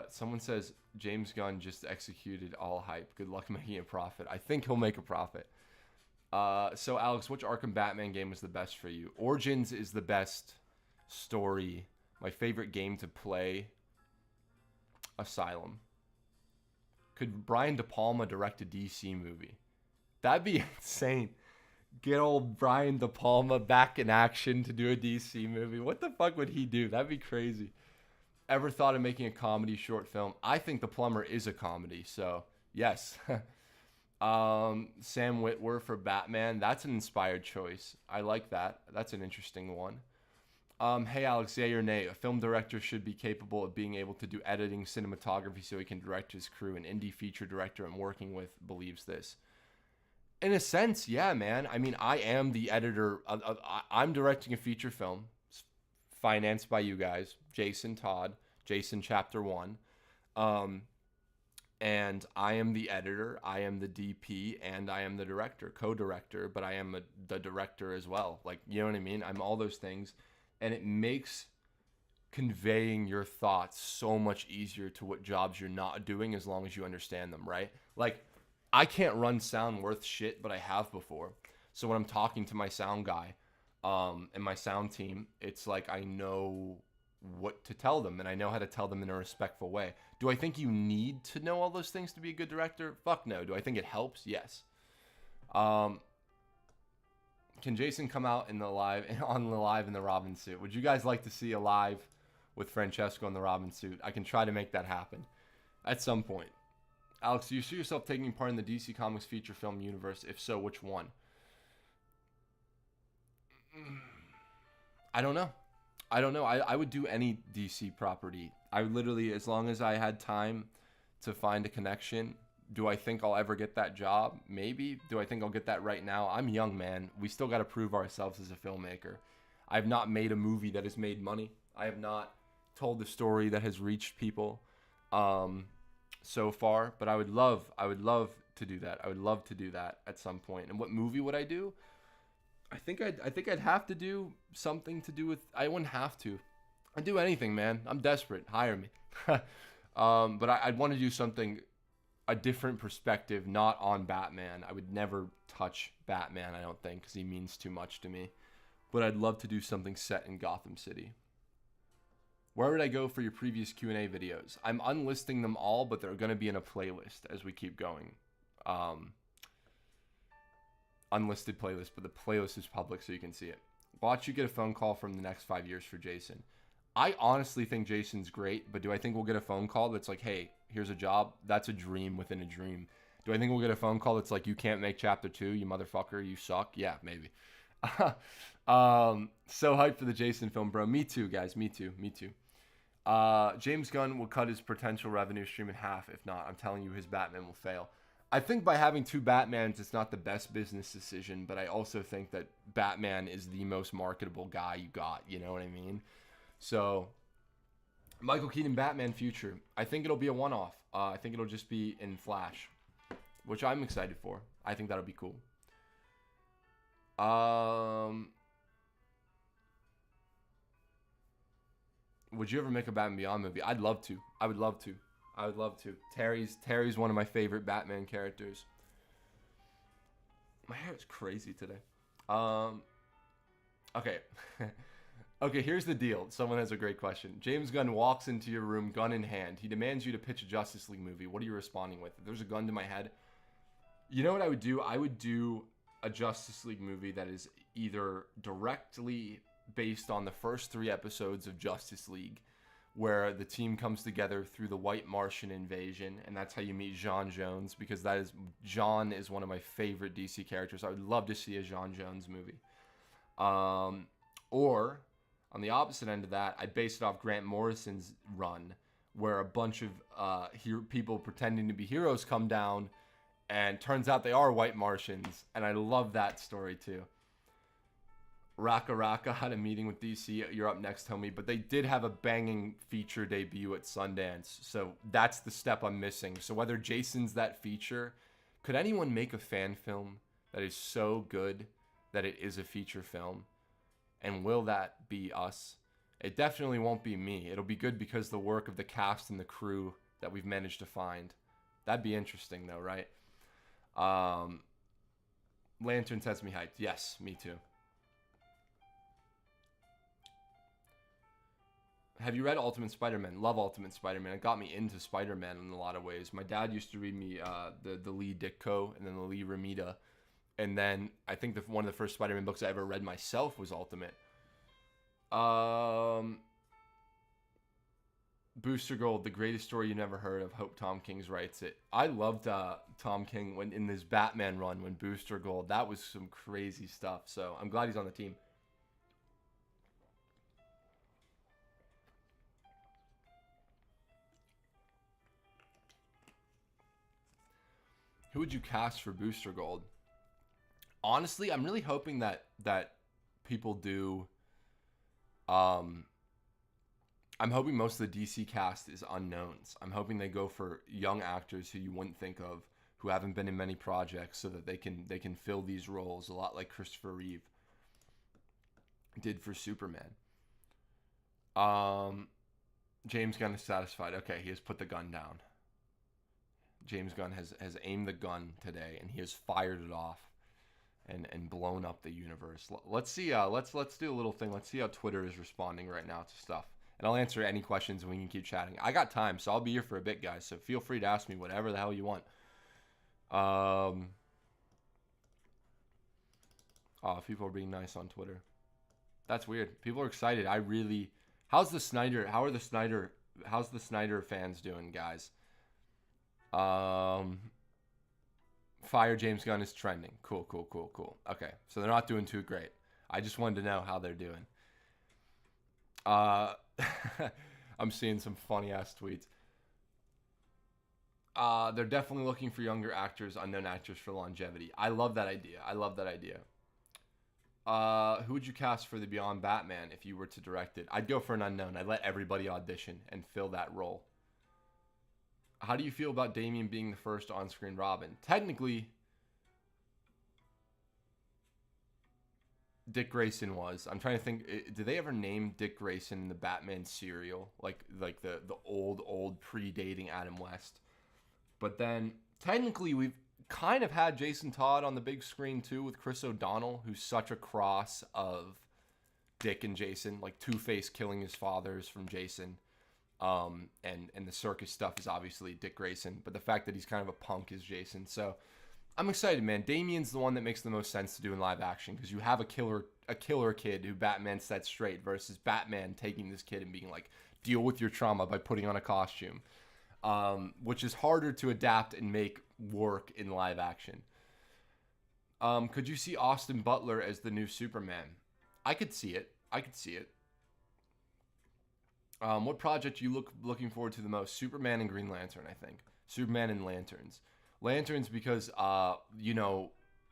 Someone says James Gunn just executed all hype. Good luck making a profit. I think he'll make a profit. So Alex, which Arkham Batman game was the best for you? Origins is the best story. My favorite game to play, Asylum. Could Brian De Palma direct a DC movie? That'd be insane. Get old Brian De Palma back in action to do a DC movie. What the fuck would he do? That'd be crazy. Ever thought of making a comedy short film? I think The Plumber is a comedy, so yes. Sam Witwer for Batman. That's an inspired choice. I like that. That's an interesting one. Hey Alex, yay or nay? A film director should be capable of being able to do editing, cinematography, so he can direct his crew. An indie feature director I'm working with believes this. In a sense, yeah, man. I mean, I am the editor. I'm directing a feature film, financed by you guys, Jason Todd, Jason Chapter One, um, and I am the editor. I am the DP, and I am the director, co-director. But I am the director as well. Like, you know what I mean? I'm all those things, and it makes conveying your thoughts so much easier to what jobs you're not doing as long as you understand them, right? Like, I can't run sound worth shit, but I have before. So when I'm talking to my sound guy, and my sound team, it's like I know what to tell them, and I know how to tell them in a respectful way. Do I think you need to know all those things to be a good director? Fuck no. Do I think it helps? Yes. Um, can Jason come out in the live on the live in the Robin suit? Would you guys like to see a live with Francesco in the Robin suit? I can try to make that happen at some point. Alex, do you see yourself taking part in the DC Comics feature film universe? If so, which one? I don't know. I don't know. I would do any DC property. I would literally, as long as I had time to find a connection. Do I think I'll ever get that job? Maybe. Do I think I'll get that right now? I'm young, man. We still got to prove ourselves as a filmmaker. I have not made a movie that has made money. I have not told the story that has reached people so far. But I would love to do that. I would love to do that at some point. And what movie would I do? I think I'd have to do something to do with. I wouldn't have to. I'd do anything, man. I'm desperate. Hire me. But I'd want to do something, a different perspective, not on Batman. I would never touch Batman, I don't think, because he means too much to me. But I'd love to do something set in Gotham City. Where would I go for your previous Q&A videos? I'm unlisting them all, but they're going to be in a playlist as we keep going. Unlisted playlist, but the playlist is public so you can see it. Watch you get a phone call from the next 5 years for Jason. I honestly think Jason's great, but do I think we'll get a phone call that's like, hey, here's a job? That's a dream within a dream. Do I think we'll get a phone call that's like, you can't make chapter 2, you motherfucker, you suck? Yeah, maybe. So hyped for the Jason film, bro. Me too, guys. Me too. James Gunn will cut his potential revenue stream in half. If not, I'm telling you, his Batman will fail. I think by having two Batmans, it's not the best business decision, but I also think that Batman is the most marketable guy you got. You know what I mean? So, Michael Keaton Batman future. I think it'll be a one-off. I think it'll just be in Flash, which I'm excited for. I think that'll be cool. Would you ever make a Batman Beyond movie? I'd love to. I would love to. Terry's one of my favorite Batman characters. My hair is crazy today. Okay. Okay, here's the deal. Someone has a great question. James Gunn walks into your room, gun in hand. He demands you to pitch a Justice League movie. What are you responding with? If there's a gun to my head, you know what I would do? I would do a Justice League movie that is either directly based on the first 3 episodes of Justice League, where the team comes together through the White Martian invasion, and that's how you meet J'onn J'onzz, because J'onn is one of my favorite DC characters. I would love to see a J'onn J'onzz movie. Or on the opposite end of that, I base it off Grant Morrison's run, where a bunch of people pretending to be heroes come down, and turns out they are White Martians, and I love that story too. Raka had a meeting with DC. You're up next, homie. But they did have a banging feature debut at Sundance. So that's the step I'm missing. So whether Jason's that feature, could anyone make a fan film that is so good that it is a feature film? And will that be us? It definitely won't be me. It'll be good because the work of the cast and the crew that we've managed to find. That'd be interesting though, right? Lantern has me hyped. Yes, me too. Have you read Ultimate Spider-Man? Love Ultimate Spider-Man. It got me into Spider-Man in a lot of ways. My dad used to read me the Lee Ditko and then the Lee Romita. And then I think one of the first Spider-Man books I ever read myself was Ultimate. Booster Gold, the greatest story you never heard of. Hope Tom King's writes it. I loved Tom King when in this Batman run when Booster Gold. That was some crazy stuff. So I'm glad he's on the team. Who would you cast for Booster Gold? Honestly, I'm really hoping that people do. I'm hoping most of the DC cast is unknowns. I'm hoping they go for young actors who you wouldn't think of, who haven't been in many projects, so that they can fill these roles a lot like Christopher Reeve did for Superman. James Gunn is satisfied. Okay, he has put the gun down. James Gunn has aimed the gun today, and he has fired it off and blown up the universe. Let's see. Let's do a little thing. Let's see how Twitter is responding right now to stuff. And I'll answer any questions and we can keep chatting. I got time, so I'll be here for a bit, guys. So feel free to ask me whatever the hell you want. Oh, people are being nice on Twitter. That's weird. People are excited. How's the Snyder fans doing, guys? Fire James Gunn is trending. Cool. Okay, so they're not doing too great. I just wanted to know how they're doing. I'm seeing some funny ass tweets. They're definitely looking for younger actors, unknown actors for longevity. I love that idea. Who would you cast for the Beyond Batman if you were to direct it? I'd go for an unknown. I'd let everybody audition and fill that role. How do you feel about Damian being the first on-screen Robin? Technically, Dick Grayson was. I'm trying to think. Did they ever name Dick Grayson in the Batman serial? Like the old predating Adam West. But then, technically, we've kind of had Jason Todd on the big screen, too, with Chris O'Donnell, who's such a cross of Dick and Jason. Like, Two-Face killing his fathers from Jason. And the circus stuff is obviously Dick Grayson, but the fact that he's kind of a punk is Jason. So I'm excited, man. Damian's the one that makes the most sense to do in live action because you have a killer kid who Batman sets straight versus Batman taking this kid and being like, deal with your trauma by putting on a costume, which is harder to adapt and make work in live action. Could you see Austin Butler as the new Superman? I could see it. What project you looking forward to the most? Superman and Green Lantern, I think. Superman and Lanterns. Lanterns because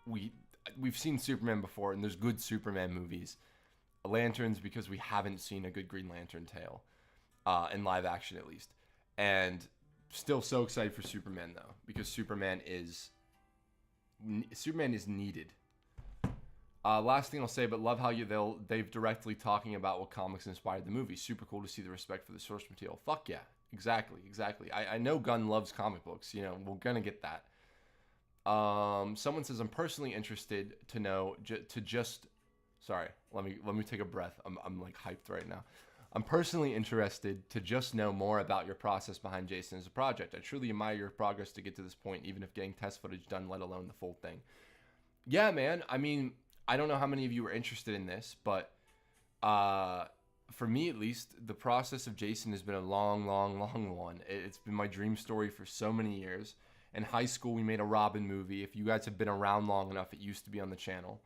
we've seen Superman before and there's good Superman movies. Lanterns because we haven't seen a good Green Lantern tale in live action at least. And still so excited for Superman though because Superman is needed. Last thing I'll say, but love how they've directly talking about what comics inspired the movie. Super cool to see the respect for the source material. Fuck yeah, exactly. I know Gunn loves comic books. We're gonna get that. Someone says I'm personally interested to know Sorry, let me take a breath. I'm like hyped right now. I'm personally interested to just know more about your process behind Jason as a project. I truly admire your progress to get to this point, even if getting test footage done, let alone the full thing. Yeah, man. I mean, I don't know how many of you are interested in this, but for me at least, the process of Jason has been a long one. It's been my dream story for so many years. In high school, we made a Robin movie. If you guys have been around long enough, it used to be on the channel.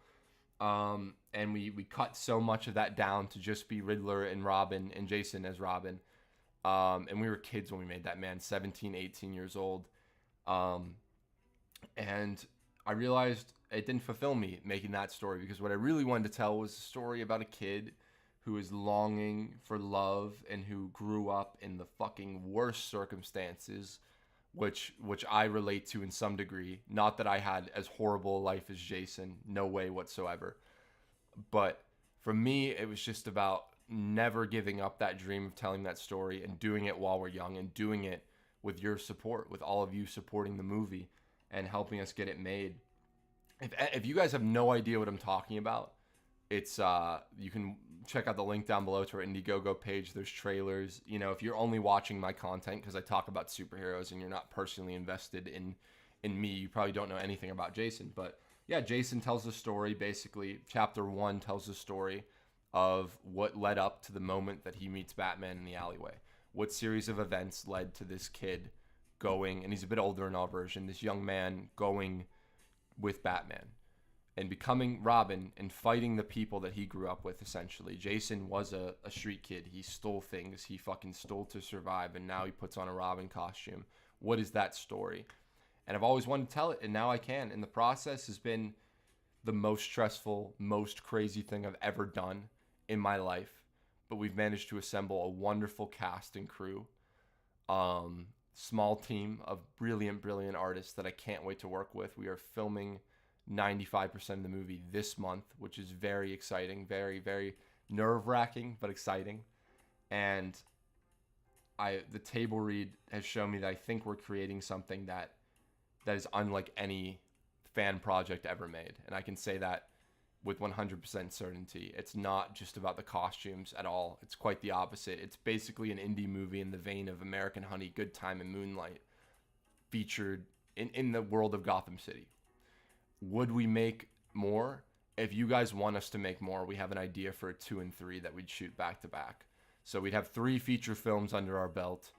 And we cut so much of that down to just be Riddler and Robin and Jason as Robin. And we were kids when we made that, man, 17, 18 years old. And I realized it didn't fulfill me making that story because what I really wanted to tell was a story about a kid who is longing for love and who grew up in the fucking worst circumstances, which I relate to in some degree. Not that I had as horrible a life as Jason, no way whatsoever. But for me, it was just about never giving up that dream of telling that story and doing it while we're young and doing it with your support, with all of you supporting the movie and helping us get it made. If you guys have no idea what I'm talking about, it's you can check out the link down below to our Indiegogo page. There's trailers. If you're only watching my content because I talk about superheroes and you're not personally invested in me, you probably don't know anything about Jason. But yeah, Jason tells the story. Basically, chapter 1 tells the story of what led up to the moment that he meets Batman in the alleyway. what series of events led to this kid going, and he's a bit older in our version, this young man going with Batman and becoming Robin and fighting the people that he grew up with, essentially. Jason was a street kid. He stole things. He fucking stole to survive, and now he puts on a Robin costume. What is that story? And I've always wanted to tell it, and now I can. And the process has been the most stressful, most crazy thing I've ever done in my life. But we've managed to assemble a wonderful cast and crew. Small team of brilliant artists that I can't wait to work with. We are filming 95% of the movie this month, which is very exciting, very nerve-wracking, but exciting. And the table read has shown me that I think we're creating something that is unlike any fan project ever made. And I can say that with 100% certainty. It's not just about the costumes at all. It's quite the opposite. It's basically an indie movie in the vein of American Honey, Good Time, and Moonlight, featured in the world of Gotham City. Would we make more? If you guys want us to make more, we have an idea for a 2 and 3 that we'd shoot back to back. So we'd have 3 feature films under our belt.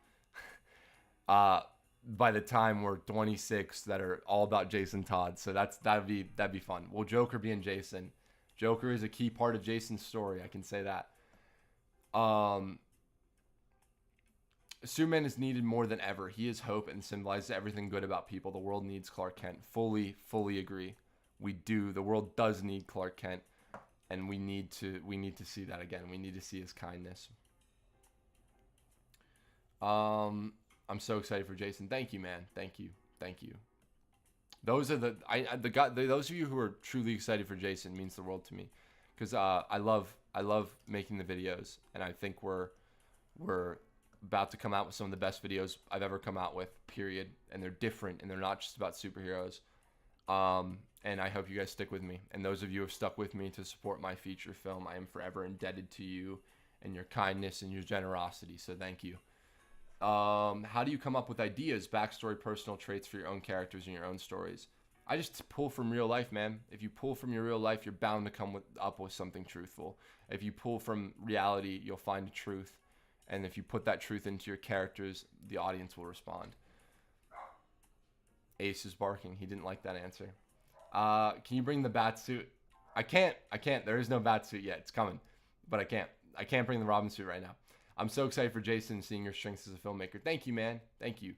By the time we're 26, that are all about Jason Todd. So that'd be fun. Will Joker be in Jason? Joker is a key part of Jason's story. I can say that. Superman is needed more than ever. He is hope and symbolizes everything good about people. The world needs Clark Kent. Fully agree. We do. The world does need Clark Kent, and we need to see that again. We need to see his kindness. I'm so excited for Jason. Thank you, man. Thank you. Those are those of you who are truly excited for Jason means the world to me, because I love making the videos, and I think we're about to come out with some of the best videos I've ever come out with, period. And they're different, and they're not just about superheroes. And I hope you guys stick with me. And those of you who have stuck with me to support my feature film, I am forever indebted to you and your kindness and your generosity. So thank you. How do you come up with ideas, backstory, personal traits for your own characters and your own stories? I just pull from real life, man. If you pull from your real life, you're bound to come up with something truthful. If you pull from reality, you'll find a truth. And if you put that truth into your characters, the audience will respond. Ace is barking. He didn't like that answer. Can you bring the bat suit? I can't. There is no bat suit yet. It's coming. But I can't bring the Robin suit right now. I'm so excited for Jason, seeing your strengths as a filmmaker. Thank you, man. Thank you.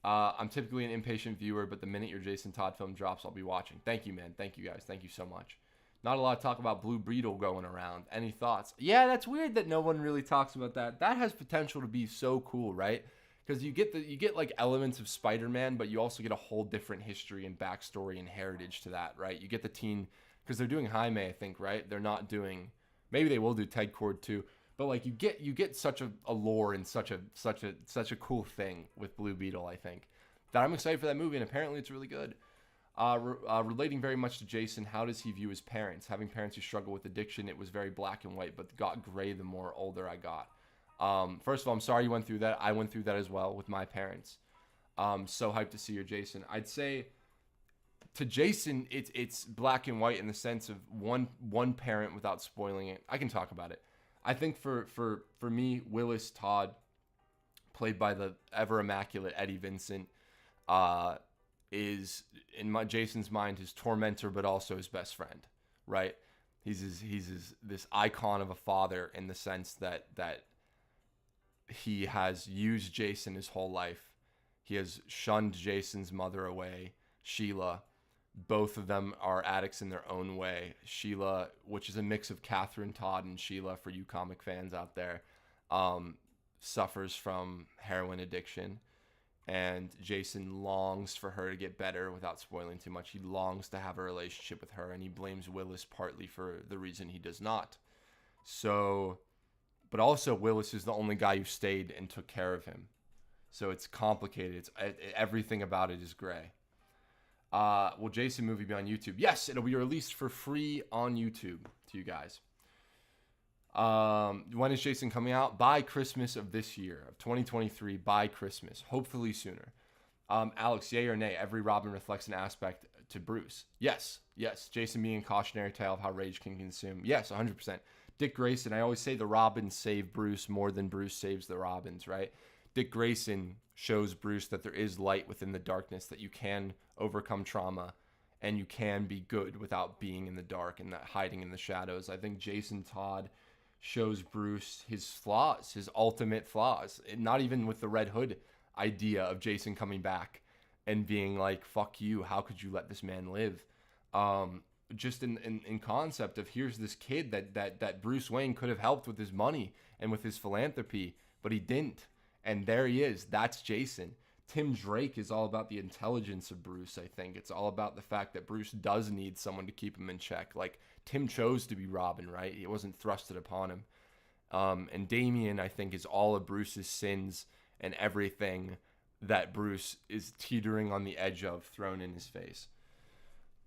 I'm typically an impatient viewer, but the minute your Jason Todd film drops, I'll be watching. Thank you, man. Thank you, guys. Thank you so much. Not a lot of talk about Blue Beetle going around. Any thoughts? Yeah, that's weird that no one really talks about that. That has potential to be so cool, right? Because you get like elements of Spider-Man, but you also get a whole different history and backstory and heritage to that, right? You get the teen, because they're doing Jaime, I think, right? They're not doing, maybe they will do Ted Cord too, but like you get such a lore and such a cool thing with Blue Beetle, I think, that I'm excited for that movie, and apparently it's really good. Relating very much to Jason, how does he view his parents? Having parents who struggle with addiction, it was very black and white, but got gray the more older I got. First of all, I'm sorry you went through that. I went through that as well with my parents. So hyped to see your Jason. I'd say to Jason, it's black and white in the sense of one parent, without spoiling it. I can talk about it. I think for me, Willis Todd, played by the ever immaculate Eddie Vincent, is in Jason's mind his tormentor, but also his best friend, right? He's this icon of a father in the sense that he has used Jason his whole life. He has shunned Jason's mother away, Sheila. Both of them are addicts in their own way. Sheila, which is a mix of Catherine Todd and Sheila for you comic fans out there, suffers from heroin addiction. And Jason longs for her to get better without spoiling too much. He longs to have a relationship with her, and he blames Willis partly for the reason he does not. So, but also Willis is the only guy who stayed and took care of him. So it's complicated. Everything about it is gray. Will Jason movie be on YouTube? Yes, it'll be released for free on YouTube to you guys. When is Jason coming out? By Christmas of this year, of 2023, by Christmas, hopefully sooner. Alex, yay or nay? Every Robin reflects an aspect to Bruce. Yes. Jason being a cautionary tale of how rage can consume. Yes, 100%. Dick Grayson, I always say the Robins save Bruce more than Bruce saves the Robins, right? Dick Grayson shows Bruce that there is light within the darkness, that you can overcome trauma and you can be good without being in the dark and not hiding in the shadows. I think Jason Todd shows Bruce his flaws, his ultimate flaws. Not even with the Red Hood idea of Jason coming back and being like, fuck you, how could you let this man live? Just in concept of, here's this kid that Bruce Wayne could have helped with his money and with his philanthropy, but he didn't. And there he is. That's Jason. Tim Drake is all about the intelligence of Bruce, I think. It's all about the fact that Bruce does need someone to keep him in check. Like, Tim chose to be Robin, right? It wasn't thrusted upon him. And Damian, I think, is all of Bruce's sins and everything that Bruce is teetering on the edge of thrown in his face.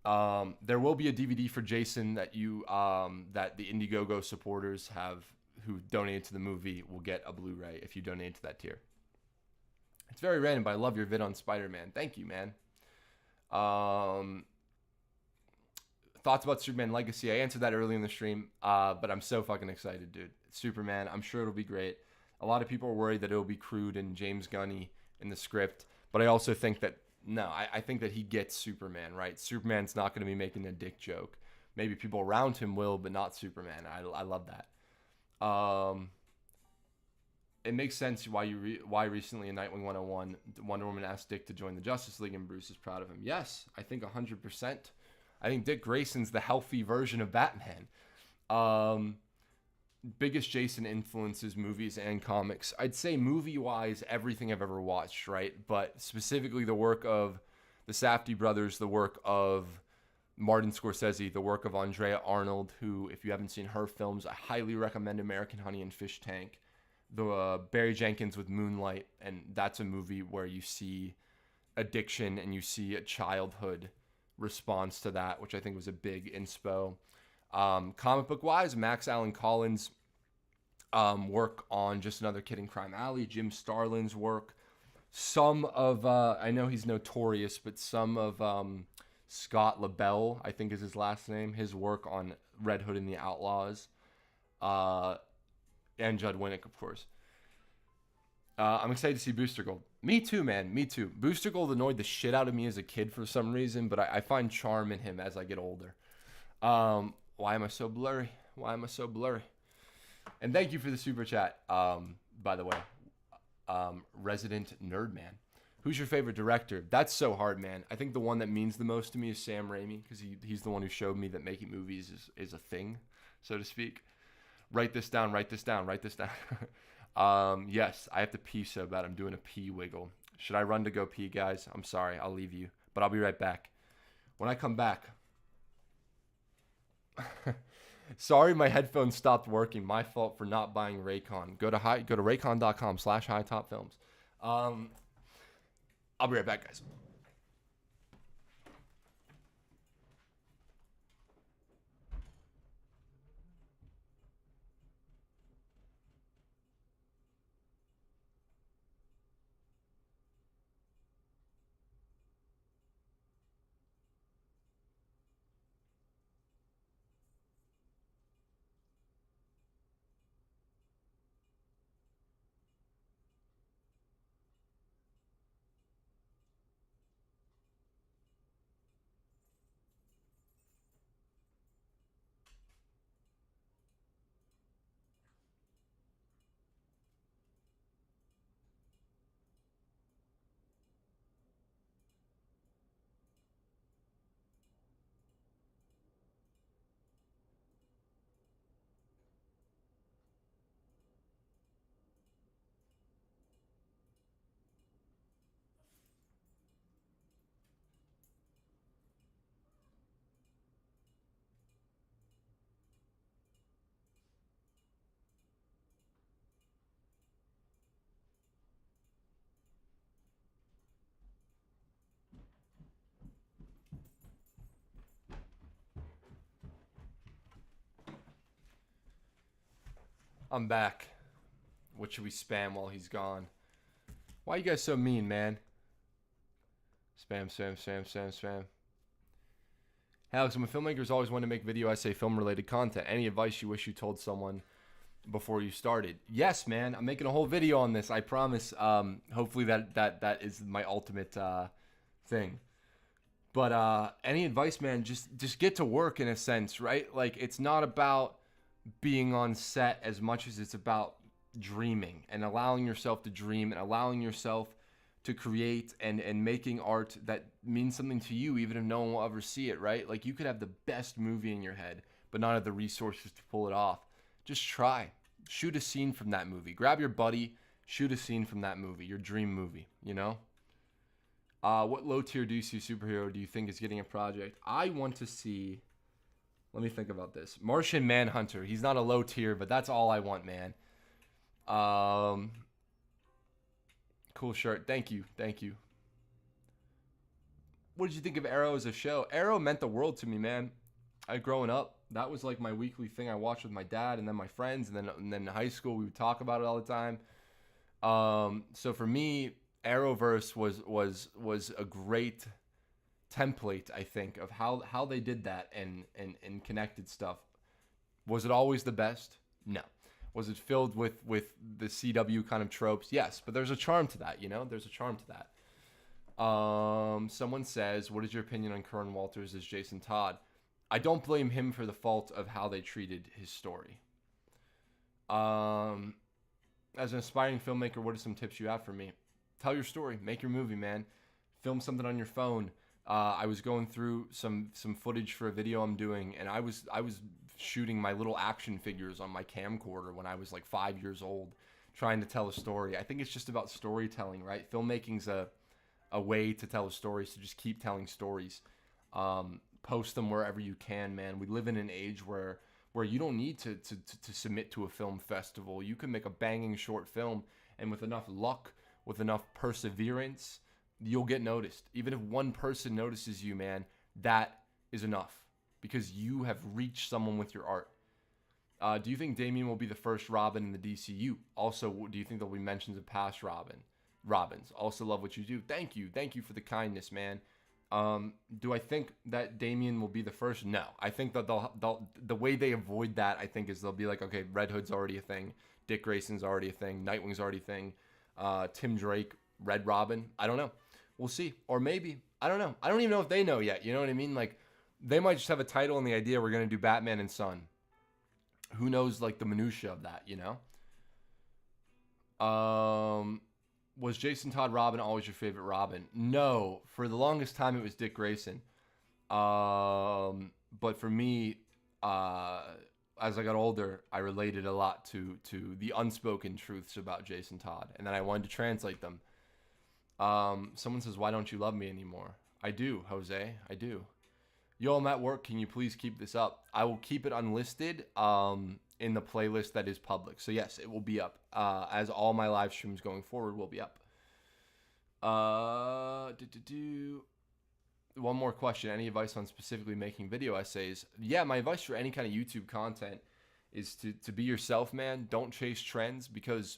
There will be a DVD for Jason that that the Indiegogo supporters who donated to the movie will get a Blu-ray if you donate to that tier. It's very random, but I love your vid on Spider-Man. Thank you, man. Thoughts about Superman Legacy? I answered that early in the stream, but I'm so fucking excited, dude. Superman, I'm sure it'll be great. A lot of people are worried that it'll be crude and James Gunny in the script, but I also think that, no, I think that he gets Superman, right? Superman's not going to be making a dick joke. Maybe people around him will, but not Superman. I love that. It makes sense why recently in Nightwing 101, Wonder Woman asked Dick to join the Justice League, and Bruce is proud of him. Yes, I think 100%. I think Dick Grayson's the healthy version of Batman. Biggest Jason influences, movies and comics. I'd say movie-wise, everything I've ever watched, right? But specifically the work of the Safdie brothers, the work of Martin Scorsese, the work of Andrea Arnold, who, if you haven't seen her films, I highly recommend American Honey and Fish Tank. The Barry Jenkins with Moonlight, and that's a movie where you see addiction and you see a childhood response to that, which I think was a big inspo. Comic book wise, Max Allan Collins' work on Just Another Kid in Crime Alley, Jim Starlin's work, some of I know he's notorious, but some of Scott LaBelle, I think is his last name, his work on Red Hood and the Outlaws, and Judd Winnick, of course. I'm excited to see Booster Gold. Me too, man. Me too. Booster Gold annoyed the shit out of me as a kid for some reason, but I find charm in him as I get older. Why am I so blurry? Why am I so blurry? And thank you for the super chat, by the way. Resident Nerd Man. Who's your favorite director? That's so hard, man. I think the one that means the most to me is Sam Raimi, because he's the one who showed me that making movies is a thing, so to speak. Write this down, write this down, write this down. Yes, I have to pee so bad. I'm doing a pee wiggle. Should I run to go pee, guys? I'm sorry. I'll leave you, but I'll be right back. When I come back... Sorry, my headphones stopped working. My fault for not buying Raycon. Go to raycon.com/HiTopFilms. I'll be right back, guys. I'm back. What should we spam while he's gone? Why you guys so mean, man? Spam, spam, spam, spam, spam. Hey, Alex, I'm a filmmaker who's always wanted to make video essay film related content. Any advice you wish you told someone before you started? Yes, man. I'm making a whole video on this. I promise. Hopefully that is my ultimate thing. But any advice, man? Just get to work in a sense, right? Like it's not about being on set as much as it's about dreaming and allowing yourself to dream and allowing yourself to create and making art that means something to you, even if no one will ever see it, right? Like you could have the best movie in your head, but not have the resources to pull it off. Just try. Shoot a scene from that movie. Grab your buddy, shoot a scene from that movie, your dream movie, you know? What low tier DC superhero do you think is getting a project? I want to see, let me think about this. Martian Manhunter. He's not a low tier, but that's all I want, man. Cool shirt. Thank you. Thank you. What did you think of Arrow as a show? Arrow meant the world to me, man. Growing up, that was like my weekly thing I watched with my dad and then my friends, and then in high school we would talk about it all the time. So for me, Arrowverse was a great template, I think, of how they did that and connected stuff. Was it always the best? No. Was it filled with the CW kind of tropes? Yes, but there's a charm to that, you know? There's a charm to that. Someone says, what is your opinion on Curran Walters as Jason Todd? I don't blame him for the fault of how they treated his story. As an aspiring filmmaker, what are some tips you have for me? Tell your story. Make your movie, man. Film something on your phone. I was going through some footage for a video I'm doing, and I was shooting my little action figures on my camcorder when I was like 5 years old, trying to tell a story. I think it's just about storytelling, right? Filmmaking's a way to tell a story, so just keep telling stories. Post them wherever you can, man. We live in an age where you don't need to submit to a film festival. You can make a banging short film, and with enough luck, with enough perseverance, you'll get noticed. Even if one person notices you, man, that is enough because you have reached someone with your art. Do you think Damian will be the first Robin in the DCU? Also, do you think there'll be mentions of past Robins? Also love what you do. Thank you for the kindness, man. Do I think that Damian will be the first? No. I think that the way they avoid that, I think, is they'll be like, okay, Red Hood's already a thing, Dick Grayson's already a thing, Nightwing's already a thing, Tim Drake, Red Robin. I don't know. We'll see. Or maybe. I don't know. I don't even know if they know yet. You know what I mean? Like, they might just have a title and the idea we're going to do Batman and Son. Who knows, like, the minutia of that, you know? Was Jason Todd Robin always your favorite Robin? No. For the longest time, it was Dick Grayson. But for me, as I got older, I related a lot to the unspoken truths about Jason Todd. And then I wanted to translate them. Someone says, why don't you love me anymore? I do, Jose. I do. Yo, I'm at work. Can you please keep this up? I will keep it unlisted in the playlist that is public. So yes, it will be up. As all my live streams going forward will be up. One more question. Any advice on specifically making video essays? Yeah, my advice for any kind of YouTube content is to be yourself, man. Don't chase trends, because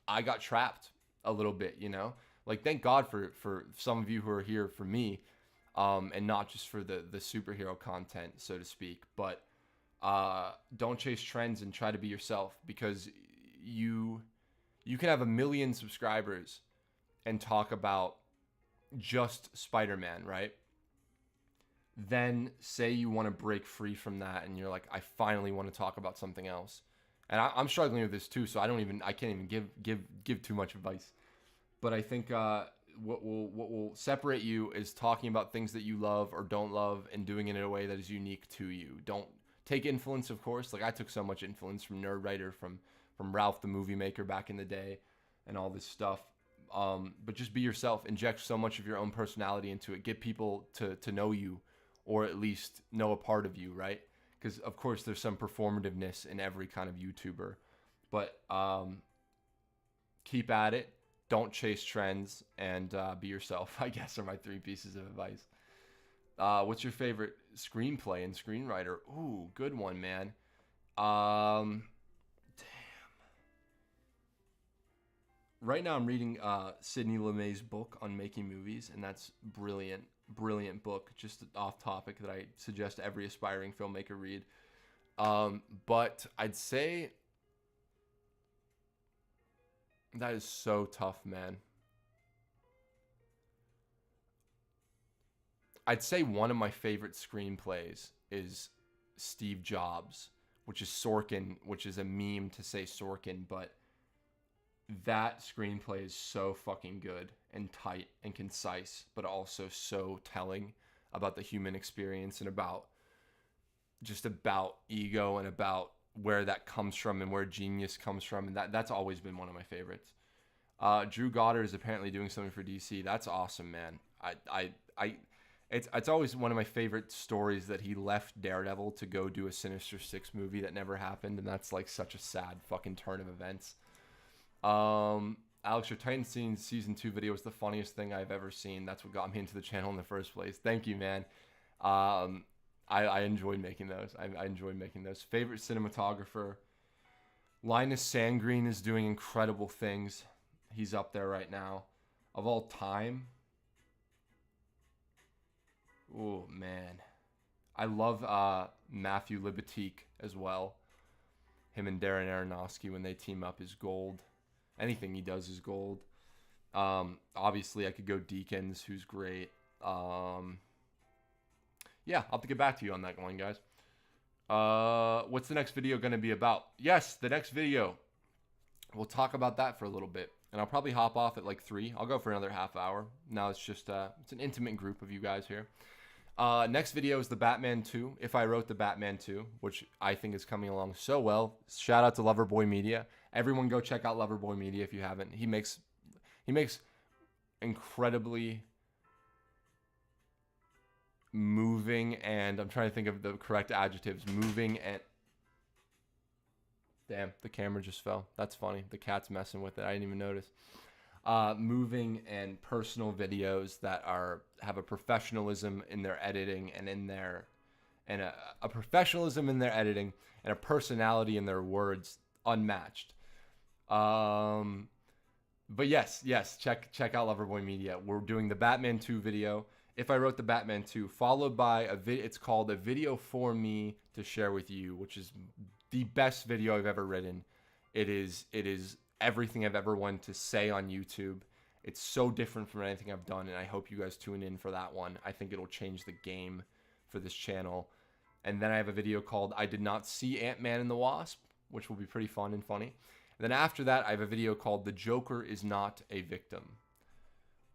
I got trapped a little bit, you know? Like, thank God for some of you who are here for me, and not just for the superhero content, so to speak. But don't chase trends and try to be yourself, because you can have 1 million subscribers and talk about just Spider-Man, right? Then say you want to break free from that and you're like, I finally want to talk about something else. And I'm struggling with this too, so I can't even give too much advice. But I think what will separate you is talking about things that you love or don't love and doing it in a way that is unique to you. Don't take influence, of course. Like, I took so much influence from Nerdwriter, from Ralph the Movie Maker back in the day, and all this stuff. But just be yourself. Inject so much of your own personality into it. Get people to know you, or at least know a part of you, right? Because, of course, there's some performativeness in every kind of YouTuber. But keep at it. Don't chase trends, and be yourself, I guess, are my 3 pieces of advice. What's your favorite screenplay and screenwriter? Ooh, good one, man. Damn. Right now I'm reading Sidney Lumet's book on making movies, and that's brilliant. brilliant book, just off topic, that I suggest every aspiring filmmaker read. But I'd say that is so tough, man. I'd say one of my favorite screenplays is Steve Jobs, which is Sorkin, which is a meme to say Sorkin, but that screenplay is so fucking good and tight and concise, but also so telling about the human experience and about ego and about where that comes from and where genius comes from. And that's always been one of my favorites. Drew Goddard is apparently doing something for DC. That's awesome, man. It's always one of my favorite stories that he left Daredevil to go do a Sinister Six movie that never happened, and that's like such a sad fucking turn of events. Alex, your Titan Scenes Season 2 video was the funniest thing I've ever seen. That's what got me into the channel in the first place. Thank you, man. I enjoyed making those. I enjoyed making those. Favorite cinematographer? Linus Sandgreen is doing incredible things. He's up there right now. Of all time? Oh, man. I love Matthew Libatique as well. Him and Darren Aronofsky, when they team up, is gold. Anything he does is gold. Obviously, I could go Deakins, who's great. Yeah, I'll have to get back to you on that one, guys. What's the next video going to be about? Yes, the next video. We'll talk about that for a little bit. And I'll probably hop off at like 3. I'll go for another half hour. Now it's just, it's an intimate group of you guys here. Next video is the Batman 2. If I wrote the Batman 2, which I think is coming along so well. Shout out to Loverboy Media. Everyone go check out Loverboy Media if you haven't. He makes incredibly moving, and I'm trying to think of the correct adjectives. Moving and... Damn, the camera just fell. That's funny. The cat's messing with it. I didn't even notice. Moving and personal videos that have a professionalism in their editing and a professionalism in their editing and a personality in their words unmatched. But yes, check out Loverboy Media. We're doing the Batman 2 video. If I wrote the Batman 2, followed by it's called A Video for Me to Share with You, which is the best video I've ever written. It is everything I've ever wanted to say on YouTube. It's so different from anything I've done, and I hope you guys tune in for that one. I think it'll change the game for this channel. And then I have a video called I Did Not See Ant-Man and the Wasp, which will be pretty fun and funny. And then after that, I have a video called The Joker Is Not a Victim,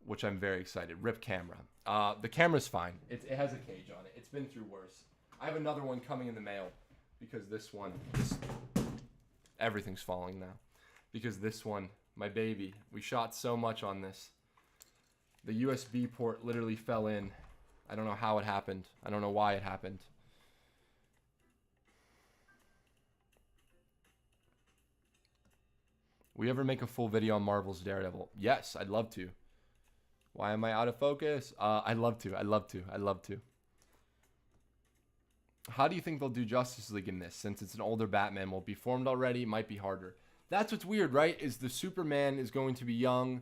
which I'm very excited. Rip camera. The camera's fine. It has a cage on it. It's been through worse. I have another one coming in the mail because everything's falling now. Because this one, my baby, we shot so much on this. The USB port literally fell in. I don't know how it happened. I don't know why it happened. We ever make a full video on Marvel's Daredevil? Yes, I'd love to. Why am I out of focus? I'd love to. How do you think they'll do Justice League in this? Since it's an older Batman, will it be formed already? It might be harder. That's what's weird, right? Is the Superman is going to be young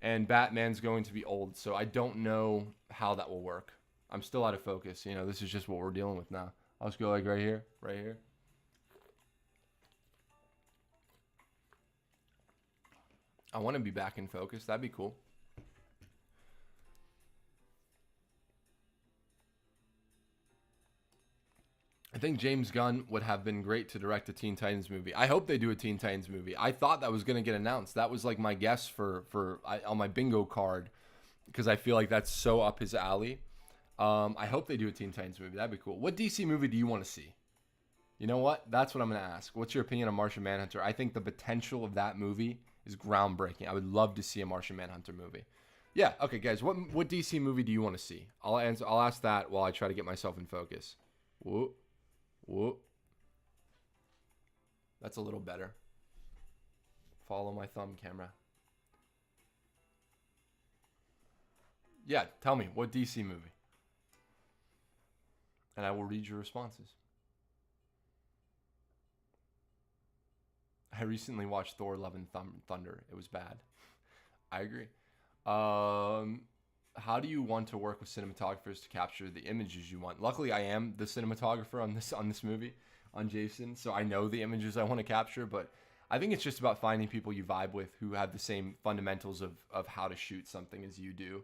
and Batman's going to be old. So I don't know how that will work. I'm still out of focus. You know, this is just what we're dealing with now. I'll just go like right here, right here. I want to be back in focus. That'd be cool. I think James Gunn would have been great to direct a Teen Titans movie. I hope they do a Teen Titans movie. I thought that was going to get announced. That was like my guess on my bingo card because I feel like that's so up his alley. I hope they do a Teen Titans movie. That'd be cool. What DC movie do you want to see? You know what? That's what I'm going to ask. What's your opinion on Martian Manhunter? I think the potential of that movie is groundbreaking. I would love to see a Martian Manhunter movie. Yeah. Okay, guys. What DC movie do you want to see? I'll ask that while I try to get myself in focus. Whoop. Whoop. That's a little better. Follow my thumb, camera. Yeah, tell me, what DC movie? And I will read your responses. I recently watched Thor Love and Thunder. It was bad. I agree. how do you want to work with cinematographers to capture the images you want? Luckily, I am the cinematographer on this movie, on Jason, so I know the images I want to capture. But I think it's just about finding people you vibe with who have the same fundamentals of how to shoot something as you do.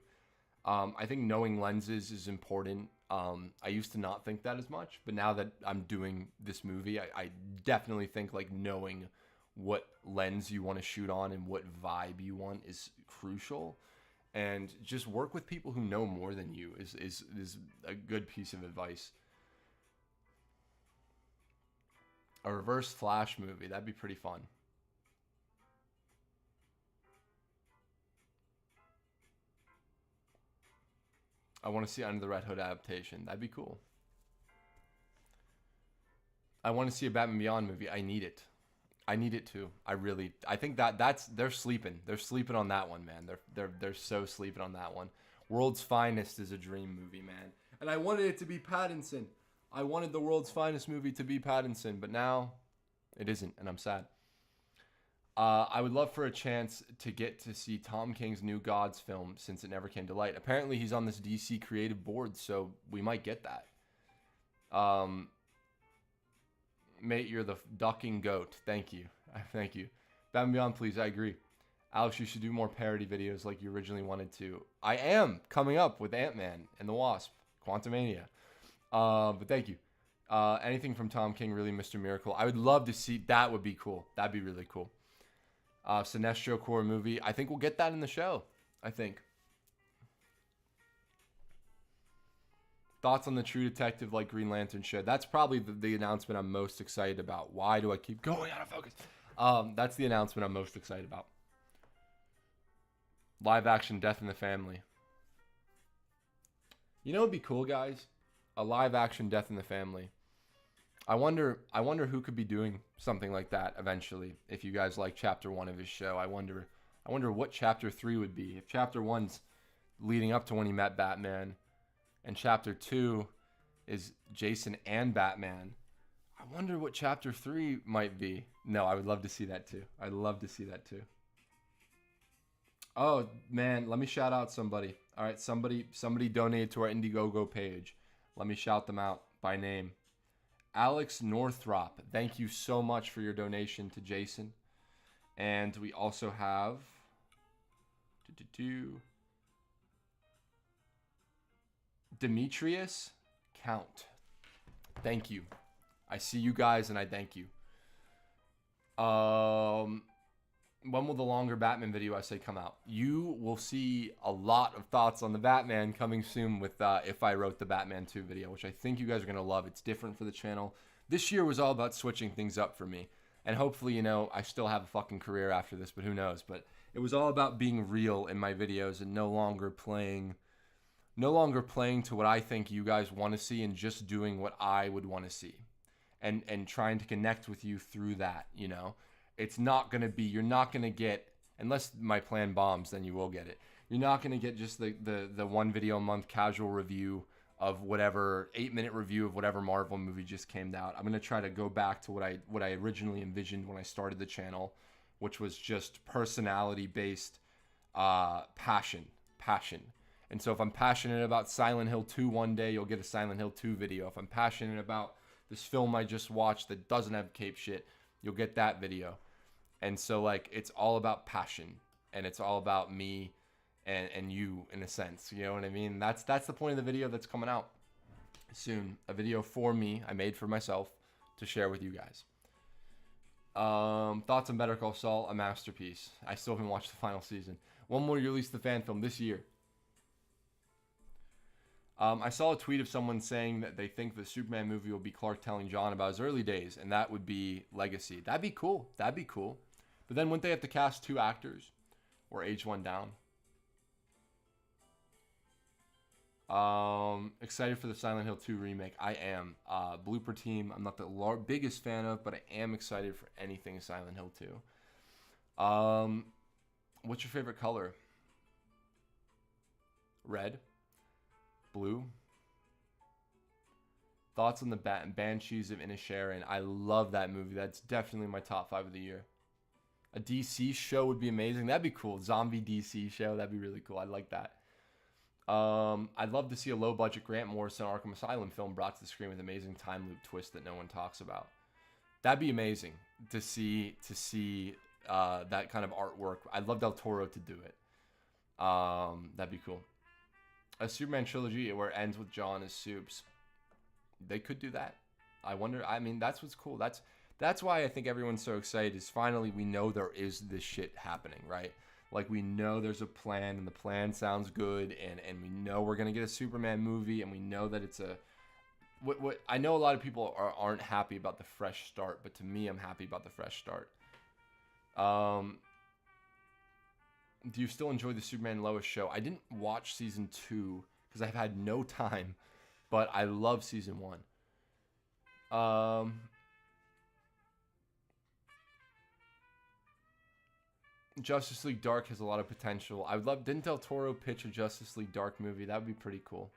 I think knowing lenses is important. I used to not think that as much, but now that I'm doing this movie, I definitely think like knowing what lens you want to shoot on and what vibe you want is crucial. And just work with people who know more than you is a good piece of advice. A reverse Flash movie, that'd be pretty fun. I want to see Under the Red Hood adaptation. That'd be cool. I want to see a Batman Beyond movie. I need it. I need it too. I think that's they're sleeping. They're sleeping on that one, man. They're so sleeping on that one. World's Finest is a dream movie, man. And I wanted it to be Pattinson. I wanted the World's Finest movie to be Pattinson, but now it isn't, and I'm sad. I would love for a chance to get to see Tom King's new Gods film since it never came to light. Apparently, he's on this DC creative board, so we might get that. Mate, you're the ducking goat. Thank you. Thank you. Batman Beyond, please. I agree. Alex, you should do more parody videos like you originally wanted to. I am coming up with Ant-Man and the Wasp, Quantumania. But thank you. Anything from Tom King, really, Mr. Miracle. I would love to see. That would be cool. That'd be really cool. Sinestro Core movie. I think we'll get that in the show. I think. Thoughts on the True Detective like Green Lantern show? That's probably the announcement I'm most excited about. Why do I keep going out of focus? That's the announcement I'm most excited about. Live action Death in the Family. You know what would be cool, guys? A live action Death in the Family. I wonder who could be doing something like that eventually. If you guys like chapter 1 of his show, I wonder what chapter 3 would be. If chapter 1's leading up to when he met Batman, and chapter 2 is Jason and Batman, I wonder what chapter 3 might be. No, I would love to see that too. I'd love to see that too. Oh man, let me shout out somebody. All right, somebody donated to our Indiegogo page. Let me shout them out by name. Alex Northrop, thank you so much for your donation to Jason. And we also have Demetrius Count. Thank you. I see you guys and I thank you. When will the longer Batman video essay come out? You will see a lot of thoughts on the Batman coming soon with If I Wrote the Batman 2 video, which I think you guys are going to love. It's different for the channel. This year was all about switching things up for me. And hopefully, you know, I still have a fucking career after this, but who knows? But it was all about being real in my videos and no longer playing to what I think you guys want to see and just doing what I would want to see. And trying to connect with you through that, you know. It's not going to be, you're not going to get, unless my plan bombs, then you will get it. You're not going to get just the one video a month casual review of whatever, 8-minute review of whatever Marvel movie just came out. I'm going to try to go back to what I originally envisioned when I started the channel, which was just personality-based passion. And so if I'm passionate about Silent Hill 2 one day, you'll get a Silent Hill 2 video. If I'm passionate about this film I just watched that doesn't have cape shit, you'll get that video. And so, like, it's all about passion, and it's all about me and you, in a sense. You know what I mean? That's the point of the video that's coming out soon. A video for me, I made for myself, to share with you guys. Thoughts on Better Call Saul, a masterpiece. I still haven't watched the final season. When will you release the fan film? This year. I saw a tweet of someone saying that they think the Superman movie will be Clark telling John about his early days, and that would be Legacy. That'd be cool. That'd be cool. But then wouldn't they have to cast 2 actors or age one down? Excited for the Silent Hill 2 remake. I am. Blooper Team, I'm not the biggest fan of, but I am excited for anything Silent Hill 2. What's your favorite color? Red? Blue? Thoughts on the Banshees of Inisherin? I love that movie. That's definitely my top 5 of the year. A DC show would be amazing. That'd be cool. Zombie DC show. That'd be really cool. I like that. I'd love to see a low-budget Grant Morrison Arkham Asylum film brought to the screen with amazing time loop twist that no one talks about. That'd be amazing to see that kind of artwork. I'd love Del Toro to do it. That'd be cool. A Superman trilogy where it ends with John as Supes. They could do that. I wonder. I mean, that's what's cool. That's why I think everyone's so excited. Is finally we know there is this shit happening, right? Like we know there's a plan, and the plan sounds good, and we know we're gonna get a Superman movie, and we know that it's a. What I know a lot of people aren't happy about the fresh start, but to me, I'm happy about the fresh start. Do you still enjoy the Superman Lois show? I didn't watch season 2 because I've had no time, but I love season 1. Justice League Dark has a lot of potential. I would love. Didn't Del Toro pitch a Justice League Dark movie? That would be pretty cool.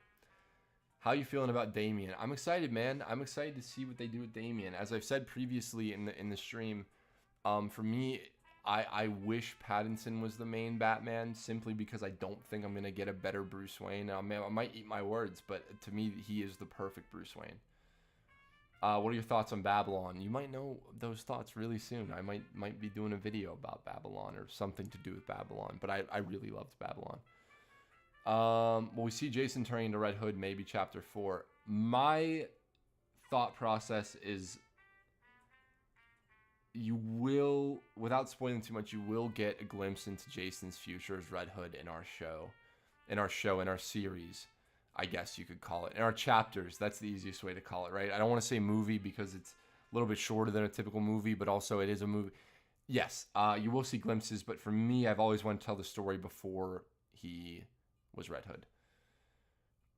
How you feeling about Damian? I'm excited, man. I'm excited to see what they do with Damian. As I've said previously in the stream, for me, I wish Pattinson was the main Batman simply because I don't think I'm gonna get a better Bruce Wayne. I might eat my words, but to me, he is the perfect Bruce Wayne. What are your thoughts on Babylon? You might know those thoughts really soon. I might be doing a video about Babylon or something to do with Babylon, but I really loved Babylon. Well, we see Jason turning into Red Hood, maybe chapter 4. My thought process is you will, without spoiling too much, you will get a glimpse into Jason's future as Red Hood in our series, I guess you could call it. In our chapters, that's the easiest way to call it, right? I don't want to say movie because it's a little bit shorter than a typical movie, but also it is a movie. Yes, you will see glimpses, but for me, I've always wanted to tell the story before he was Red Hood.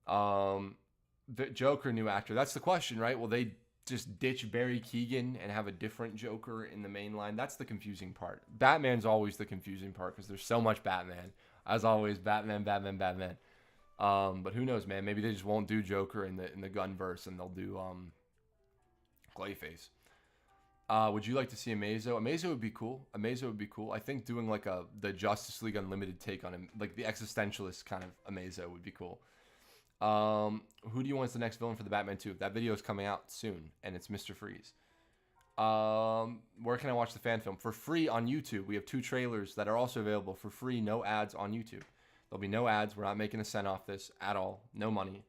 The Joker, new actor. That's the question, right? Will they just ditch Barry Keoghan and have a different Joker in the main line? That's the confusing part. Batman's always the confusing part because there's so much Batman. As always, Batman. But who knows, man? Maybe they just won't do Joker in the Gunverse and they'll do Clayface. Would you like to see Amazo? Amazo would be cool. I think doing like the Justice League Unlimited take on him, like the existentialist kind of Amazo would be cool. Who do you want as the next villain for the Batman 2? That video is coming out soon, and it's Mr. Freeze. Where can I watch the fan film? For free on YouTube. We have 2 trailers that are also available for free, no ads on YouTube. There'll be no ads. We're not making a cent off this at all. No money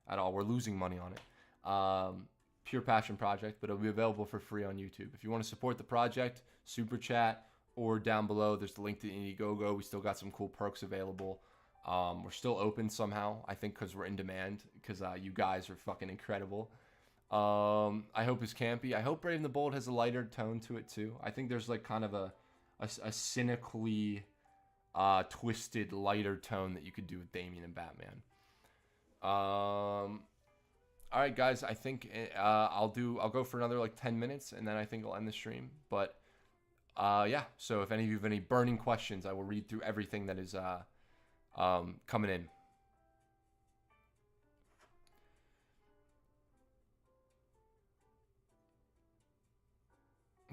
at all. We're losing money on it. Pure passion project, but it'll be available for free on YouTube. If you want to support the project, super chat, or down below, there's the link to Indiegogo. We still got some cool perks available. We're still open somehow, I think because we're in demand, because you guys are fucking incredible. I hope it's campy. I hope Brave and the Bold has a lighter tone to it too. I think there's like kind of a cynically twisted, lighter tone that you could do with Damian and Batman. All right, guys. I think I'll go for another like 10 minutes, and then I think I'll end the stream. But yeah. So if any of you have any burning questions, I will read through everything that is coming in.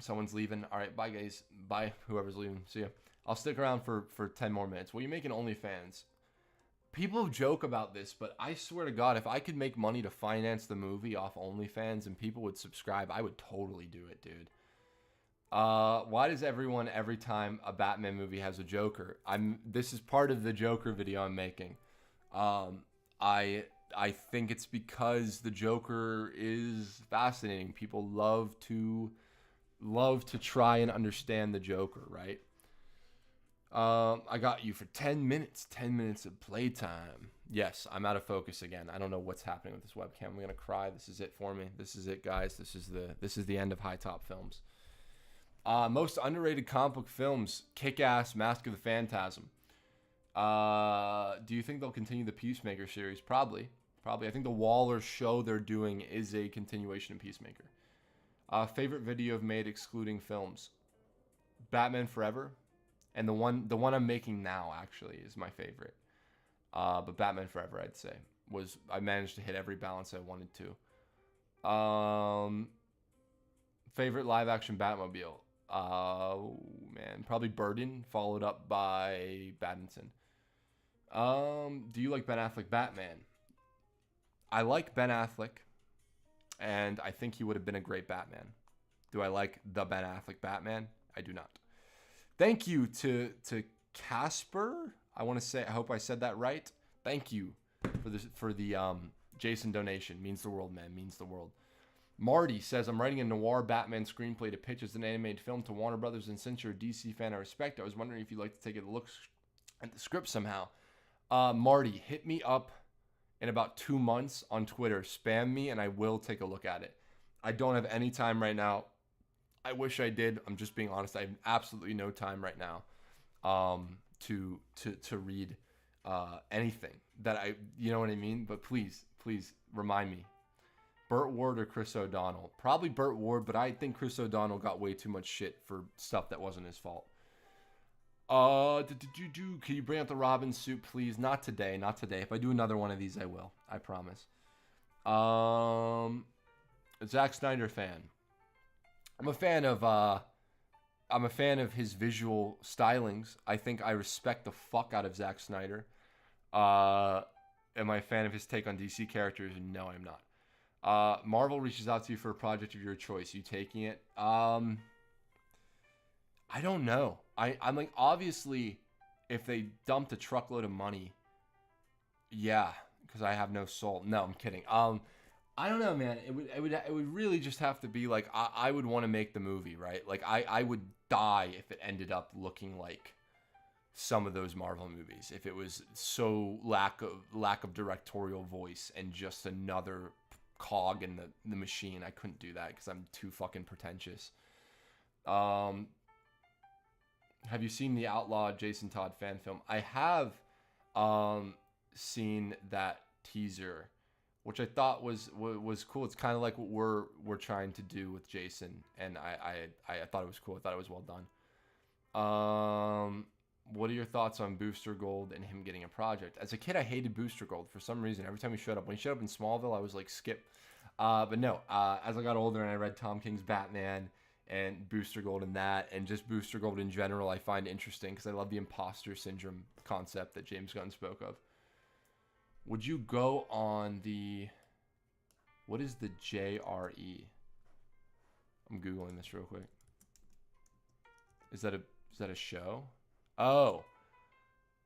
Someone's leaving. All right, bye guys. Bye whoever's leaving. See ya. I'll stick around for 10 more minutes. Well, you're making OnlyFans. People joke about this, but I swear to God, if I could make money to finance the movie off OnlyFans and people would subscribe, I would totally do it, dude. Why does everyone, every time a Batman movie has a Joker? This is part of the Joker video I'm making. I think it's because the Joker is fascinating. People love to try and understand the Joker, right? I got you for 10 minutes. 10 minutes of playtime. Yes, I'm out of focus again. I don't know what's happening with this webcam. I'm gonna cry. This is it for me. This is it, guys. This is the end of HiTop Films. Most underrated comic book films: Kick-Ass, Mask of the Phantasm. Do you think they'll continue the Peacemaker series? Probably. I think the Waller show they're doing is a continuation of Peacemaker. Favorite video I've made excluding films: Batman Forever. And the one I'm making now actually is my favorite. But Batman Forever, I'd say, I managed to hit every balance I wanted to. Favorite live action Batmobile. Man, probably Burden, followed up by Battinson. Do you like Ben Affleck Batman? I like Ben Affleck, and I think he would have been a great Batman. Do I like the Ben Affleck Batman? I do not. Thank you to Casper. I want to say, I hope I said that right. Thank you for the Jason donation. Means the world, man. Means the world. Marty says, I'm writing a noir Batman screenplay to pitch as an animated film to Warner Brothers, and since you're a DC fan I respect, I was wondering if you'd like to take a look at the script somehow. Marty, hit me up in about 2 months on Twitter. Spam me and I will take a look at it. I don't have any time right now. I wish I did. I'm just being honest. I have absolutely no time right now to read anything that you know what I mean? But please remind me. Burt Ward or Chris O'Donnell? Probably Burt Ward, but I think Chris O'Donnell got way too much shit for stuff that wasn't his fault. Can you bring out the Robin suit, please? Not today. If I do another one of these, I will. I promise. Zack Snyder fan. I'm a fan of his visual stylings. I think I respect the fuck out of Zack Snyder. Am I a fan of his take on DC characters? No, I'm not. Marvel reaches out to you for a project of your choice. You taking it? I don't know. I'm like, obviously, if they dumped a truckload of money, yeah, because I have no soul. No, I'm kidding. I don't know, man. It would really just have to be like I would want to make the movie, right? Like I would die if it ended up looking like some of those Marvel movies. If it was so lack of directorial voice and just another cog in the machine, I couldn't do that because I'm too fucking pretentious. Have you seen the Outlaw Jason Todd fan film? I have seen that teaser, which I thought was cool. It's kind of like what we're trying to do with Jason, and I thought it was cool. I thought it was well done. What are your thoughts on Booster Gold and him getting a project? As a kid, I hated Booster Gold for some reason. Every time he showed up, when he showed up in Smallville, I was like, skip. But no, as I got older and I read Tom King's Batman and Booster Gold and that, and just Booster Gold in general, I find interesting because I love the imposter syndrome concept that James Gunn spoke of. Would you go on the... What is the JRE? I'm Googling this real quick. Is that a show? Oh,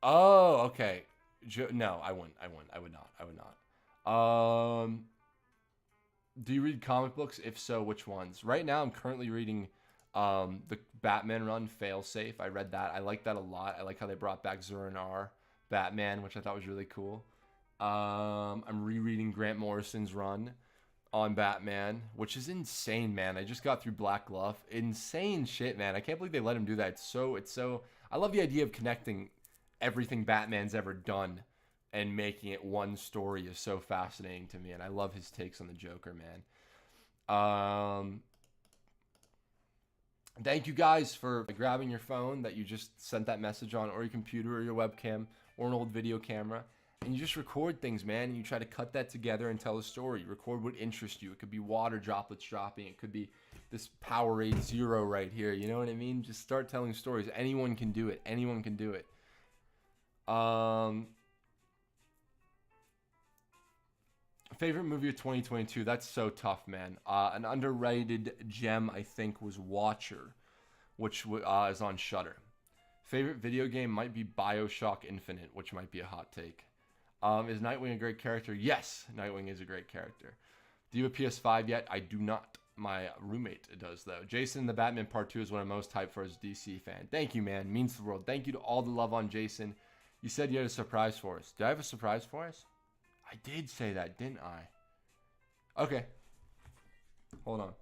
okay. No, I wouldn't. I would not. Do you read comic books? If so, which ones? Right now, I'm currently reading the Batman run, Failsafe. I read that. I like that a lot. I like how they brought back Zur-En-Arrh Batman, which I thought was really cool. I'm rereading Grant Morrison's run on Batman, which is insane, man. I just got through Black Glove. Insane shit, man. I can't believe they let him do that. It's so I love the idea of connecting everything Batman's ever done and making it one story is so fascinating to me, and I love his takes on the Joker, man. Thank you guys for grabbing your phone that you just sent that message on, or your computer or your webcam or an old video camera, and you just record things, man, and you try to cut that together and tell a story. You record what interests you. It could be water droplets dropping. It could be this Powerade Zero right here. You know what I mean? Just start telling stories. Anyone can do it. Anyone can do it. Favorite movie of 2022? That's so tough, man. An underrated gem, I think, was Watcher, which is on Shudder. Favorite video game might be BioShock Infinite, which might be a hot take. Is Nightwing a great character? Yes, Nightwing is a great character. Do you have a PS5 yet? I do not. My roommate does, though. Jason, the Batman Part 2 is what I'm most hyped for as a DC fan. Thank you, man. Means the world. Thank you to all the love on Jason. You said you had a surprise for us. Did I have a surprise for us? I did say that, didn't I? Okay. Hold on.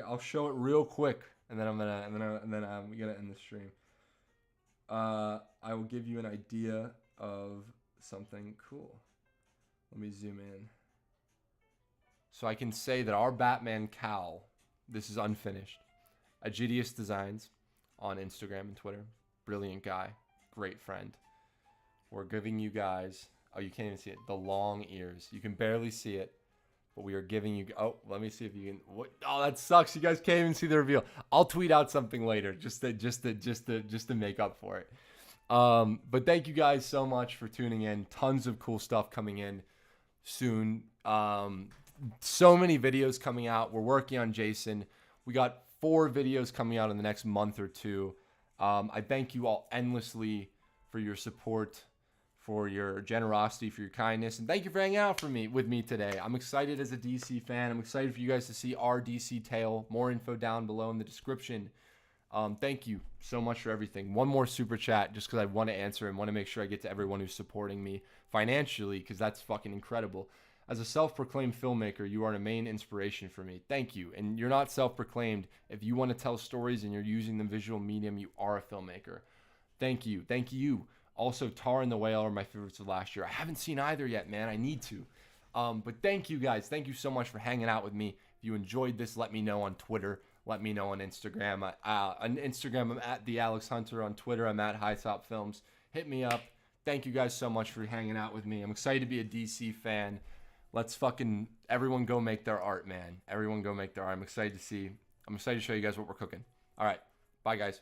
I'll show it real quick, and then I'm gonna end the stream. I will give you an idea of something cool. Let me zoom in. So I can say that our Batman cowl, this is unfinished, Agidius Designs on Instagram and Twitter. Brilliant guy. Great friend. We're giving you guys, oh, you can't even see it, the long ears. You can barely see it, but we are giving you, oh, let me see if you can, what, oh, that sucks. You guys can't even see the reveal. I'll tweet out something later just to make up for it. But thank you guys so much for tuning in. Tons of cool stuff coming in soon. So many videos coming out. We're working on Jason. We got 4 videos coming out in the next month or 2. I thank you all endlessly for your support, for your generosity, for your kindness, and thank you for hanging out with me today. I'm excited as a DC fan. I'm excited for you guys to see our DC tale. More info down below in the description. Thank you so much for everything. One more super chat just because I want to answer and want to make sure I get to everyone who's supporting me financially, because that's fucking incredible. As a self-proclaimed filmmaker, you are a main inspiration for me. Thank you. And you're not self-proclaimed. If you want to tell stories and you're using the visual medium, you are a filmmaker. Thank you. Thank you. Also, Tar and the Whale are my favorites of last year. I haven't seen either yet, man. I need to. But thank you guys. Thank you so much for hanging out with me. If you enjoyed this, let me know on Twitter. Let me know on Instagram. On Instagram, I'm at the Alex Hunter. On Twitter, I'm at HiTop Films. Hit me up. Thank you guys so much for hanging out with me. I'm excited to be a DC fan. Let's fucking everyone go make their art, man. Everyone go make their art. I'm excited to show you guys what we're cooking. All right. Bye, guys.